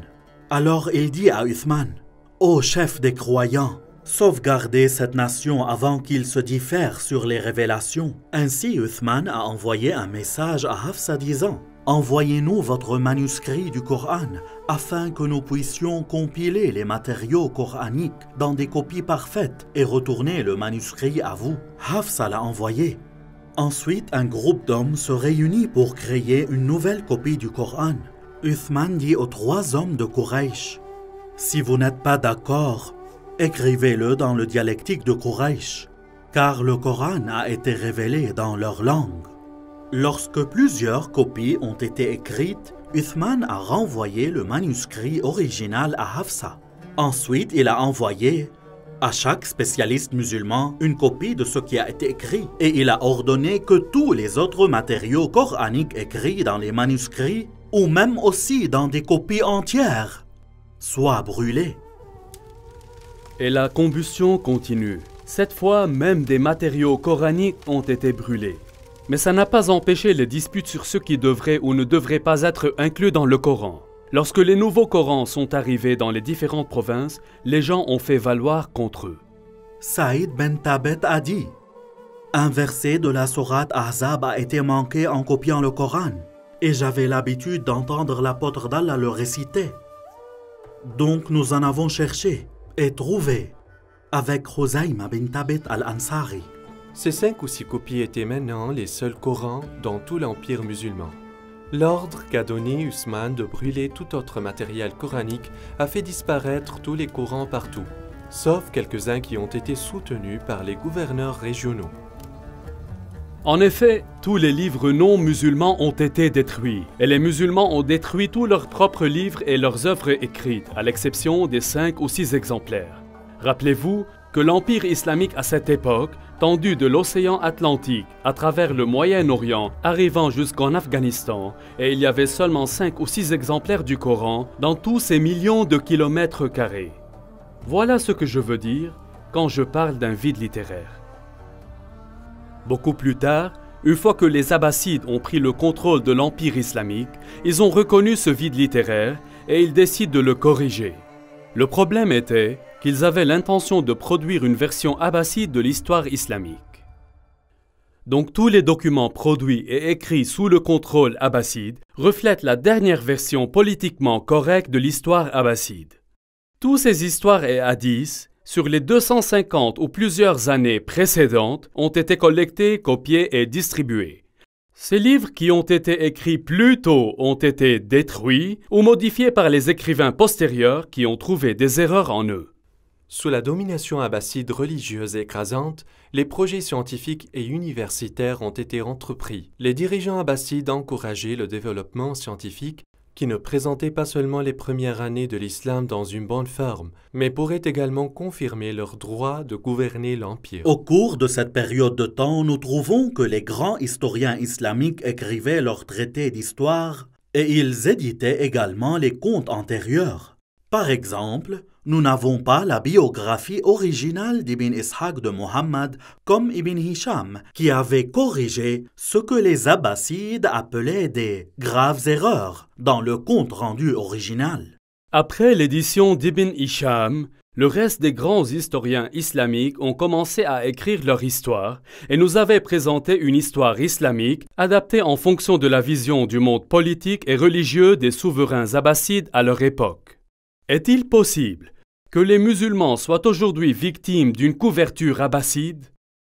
Alors il dit à Uthman, « Ô chef des croyants, sauvegardez cette nation avant qu'ils se diffèrent sur les révélations. » Ainsi Uthman a envoyé un message à Hafsa disant, « Envoyez-nous votre manuscrit du Coran afin que nous puissions compiler les matériaux coraniques dans des copies parfaites et retourner le manuscrit à vous. » Hafsa l'a envoyé. Ensuite, un groupe d'hommes se réunit pour créer une nouvelle copie du Coran. Uthman dit aux 3 hommes de Quraysh, « Si vous n'êtes pas d'accord, écrivez-le dans le dialectique de Quraysh, car le Coran a été révélé dans leur langue. » Lorsque plusieurs copies ont été écrites, Uthman a renvoyé le manuscrit original à Hafsa. Ensuite, il a envoyé à chaque spécialiste musulman une copie de ce qui a été écrit et il a ordonné que tous les autres matériaux coraniques écrits dans les manuscrits ou même aussi dans des copies entières soient brûlés. Et la combustion continue. Cette fois, même des matériaux coraniques ont été brûlés. Mais ça n'a pas empêché les disputes sur ce qui devrait ou ne devrait pas être inclus dans le Coran. Lorsque les nouveaux Corans sont arrivés dans les différentes provinces, les gens ont fait valoir contre eux. Saïd ben Tabet a dit, « Un verset de la sourate Ahzab a été manqué en copiant le Coran, et j'avais l'habitude d'entendre l'apôtre d'Allah le réciter. Donc nous en avons cherché et trouvé avec Khuzayma bin Tabit al-Ansari. » Ces 5 ou 6 copies étaient maintenant les seuls Corans dans tout l'Empire musulman. L'ordre qu'a donné Uthman de brûler tout autre matériel coranique a fait disparaître tous les Corans partout, sauf quelques-uns qui ont été soutenus par les gouverneurs régionaux. En effet, tous les livres non musulmans ont été détruits, et les musulmans ont détruit tous leurs propres livres et leurs œuvres écrites, à l'exception des 5 ou 6 exemplaires. Rappelez-vous que l'Empire islamique à cette époque, tendu de l'océan Atlantique à travers le Moyen-Orient, arrivant jusqu'en Afghanistan, et il y avait seulement 5 ou 6 exemplaires du Coran dans tous ces millions de kilomètres carrés. Voilà ce que je veux dire quand je parle d'un vide littéraire. Beaucoup plus tard, une fois que les Abbassides ont pris le contrôle de l'Empire islamique, ils ont reconnu ce vide littéraire et ils décident de le corriger. Le problème était qu'ils avaient l'intention de produire une version abbasside de l'histoire islamique. Donc tous les documents produits et écrits sous le contrôle abbasside reflètent la dernière version politiquement correcte de l'histoire abbasside. Tous ces histoires et hadiths, sur les 250 ou plusieurs années précédentes, ont été collectés, copiés et distribués. Ces livres qui ont été écrits plus tôt ont été détruits ou modifiés par les écrivains postérieurs qui ont trouvé des erreurs en eux. Sous la domination abbasside religieuse écrasante, les projets scientifiques et universitaires ont été entrepris. Les dirigeants abbassides encourageaient le développement scientifique qui ne présentait pas seulement les premières années de l'islam dans une bonne forme, mais pourrait également confirmer leur droit de gouverner l'Empire. Au cours de cette période de temps, nous trouvons que les grands historiens islamiques écrivaient leurs traités d'histoire et ils éditaient également les contes antérieurs. Par exemple, nous n'avons pas la biographie originale d'Ibn Ishaq de Muhammad comme Ibn Hisham, qui avait corrigé ce que les Abbassides appelaient des graves erreurs dans le compte rendu original. Après l'édition d'Ibn Hisham, le reste des grands historiens islamiques ont commencé à écrire leur histoire et nous avaient présenté une histoire islamique adaptée en fonction de la vision du monde politique et religieux des souverains abbassides à leur époque. Est-il possible que les musulmans soient aujourd'hui victimes d'une couverture abbasside?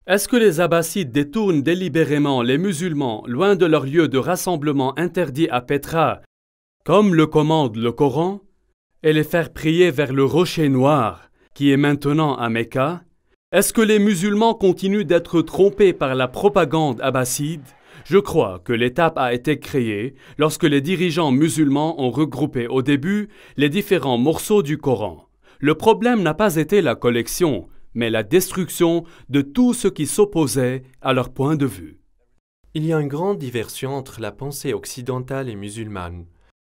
Est-ce que les abbassides détournent délibérément les musulmans loin de leur lieu de rassemblement interdit à Petra, comme le commande le Coran, et les faire prier vers le rocher noir, qui est maintenant à Mecca? Est-ce que les musulmans continuent d'être trompés par la propagande abbasside? Je crois que l'étape a été créée lorsque les dirigeants musulmans ont regroupé au début les différents morceaux du Coran. Le problème n'a pas été la collection, mais la destruction de tout ce qui s'opposait à leur point de vue. Il y a une grande diversion entre la pensée occidentale et musulmane.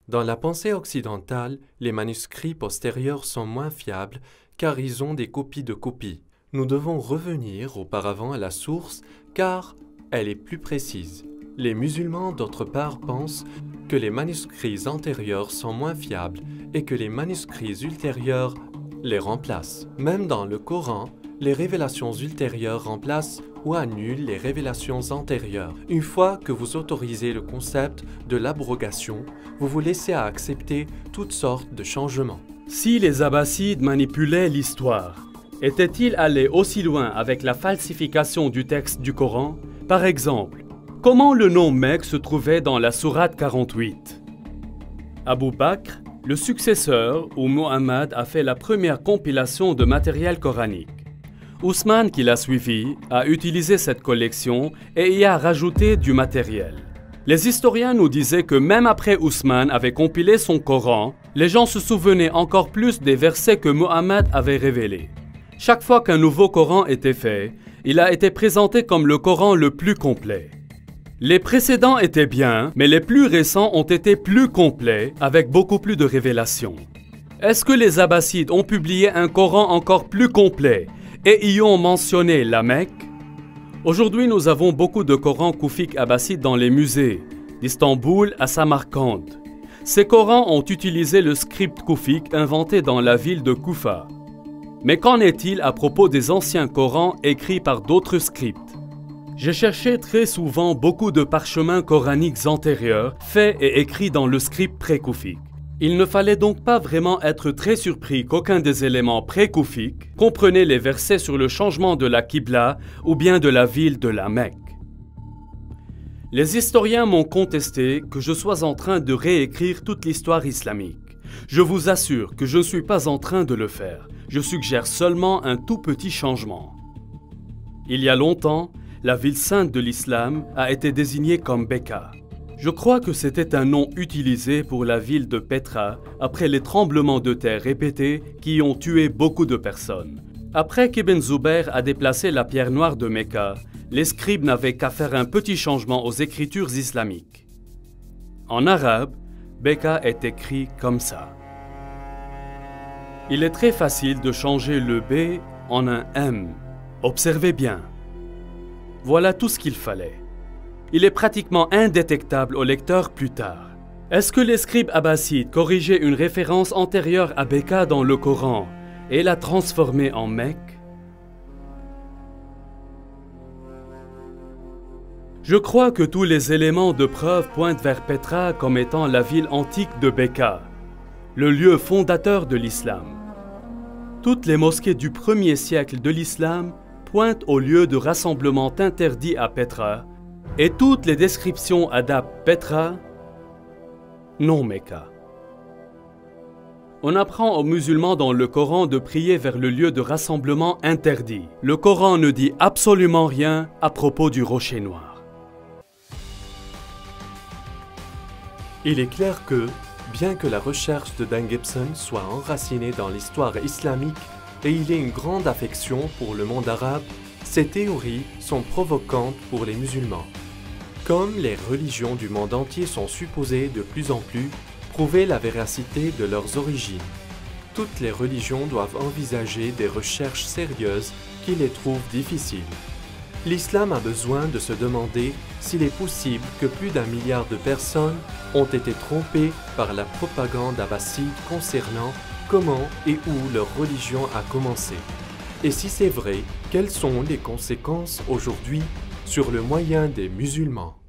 Dans la pensée occidentale, les manuscrits postérieurs sont moins fiables car ils ont des copies de copies. Nous devons revenir auparavant à la source car elle est plus précise. Les musulmans, d'autre part, pensent que les manuscrits antérieurs sont moins fiables et que les manuscrits ultérieurs les remplacent. Même dans le Coran, les révélations ultérieures remplacent ou annulent les révélations antérieures. Une fois que vous autorisez le concept de l'abrogation, vous vous laissez à accepter toutes sortes de changements. Si les Abbassides manipulaient l'histoire, étaient-ils allés aussi loin avec la falsification du texte du Coran? Par exemple, comment le nom Mecque se trouvait dans la sourate 48? Abu Bakr, le successeur où Mohammed a fait la première compilation de matériel coranique. Ousmane, qui l'a suivi, a utilisé cette collection et y a rajouté du matériel. Les historiens nous disaient que même après Ousmane avait compilé son Coran, les gens se souvenaient encore plus des versets que Mohammed avait révélés. Chaque fois qu'un nouveau Coran était fait, il a été présenté comme le Coran le plus complet. Les précédents étaient bien, mais les plus récents ont été plus complets, avec beaucoup plus de révélations. Est-ce que les Abbassides ont publié un Coran encore plus complet et y ont mentionné la Mecque? Aujourd'hui, nous avons beaucoup de Corans koufiques abbassides dans les musées, d'Istanbul à Samarcande. Ces Corans ont utilisé le script koufique inventé dans la ville de Koufa. Mais qu'en est-il à propos des anciens Corans écrits par d'autres scripts? J'ai cherché très souvent beaucoup de parchemins coraniques antérieurs, faits et écrits dans le script pré-koufique. Il ne fallait donc pas vraiment être très surpris qu'aucun des éléments pré-koufiques comprenait les versets sur le changement de la Qibla ou bien de la ville de la Mecque. Les historiens m'ont contesté que je sois en train de réécrire toute l'histoire islamique. Je vous assure que je ne suis pas en train de le faire. Je suggère seulement un tout petit changement. Il y a longtemps, la ville sainte de l'islam a été désignée comme Becca. Je crois que c'était un nom utilisé pour la ville de Petra après les tremblements de terre répétés qui ont tué beaucoup de personnes. Après qu'Ibn Zubayr a déplacé la pierre noire de Mecca, les scribes n'avaient qu'à faire un petit changement aux écritures islamiques. En arabe, Becca est écrit comme ça. Il est très facile de changer le B en un M. Observez bien. Voilà tout ce qu'il fallait. Il est pratiquement indétectable au lecteur plus tard. Est-ce que les scribes abbassides corrigeaient une référence antérieure à Becca dans le Coran et la transformaient en Mecque? Je crois que tous les éléments de preuve pointent vers Petra comme étant la ville antique de Becca, le lieu fondateur de l'islam. Toutes les mosquées du 1er siècle de l'islam pointent au lieu de rassemblement interdit à Petra, et toutes les descriptions adaptent Petra, non Mecca. On apprend aux musulmans dans le Coran de prier vers le lieu de rassemblement interdit. Le Coran ne dit absolument rien à propos du rocher noir. Il est clair que, bien que la recherche de Dan Gibson soit enracinée dans l'histoire islamique et il ait une grande affection pour le monde arabe, ces théories sont provocantes pour les musulmans. Comme les religions du monde entier sont supposées de plus en plus prouver la véracité de leurs origines, toutes les religions doivent envisager des recherches sérieuses qui les trouvent difficiles. L'islam a besoin de se demander s'il est possible que plus d'1 milliard de personnes ont été trompées par la propagande abbasside concernant comment et où leur religion a commencé. Et si c'est vrai, quelles sont les conséquences aujourd'hui sur le moyen des musulmans?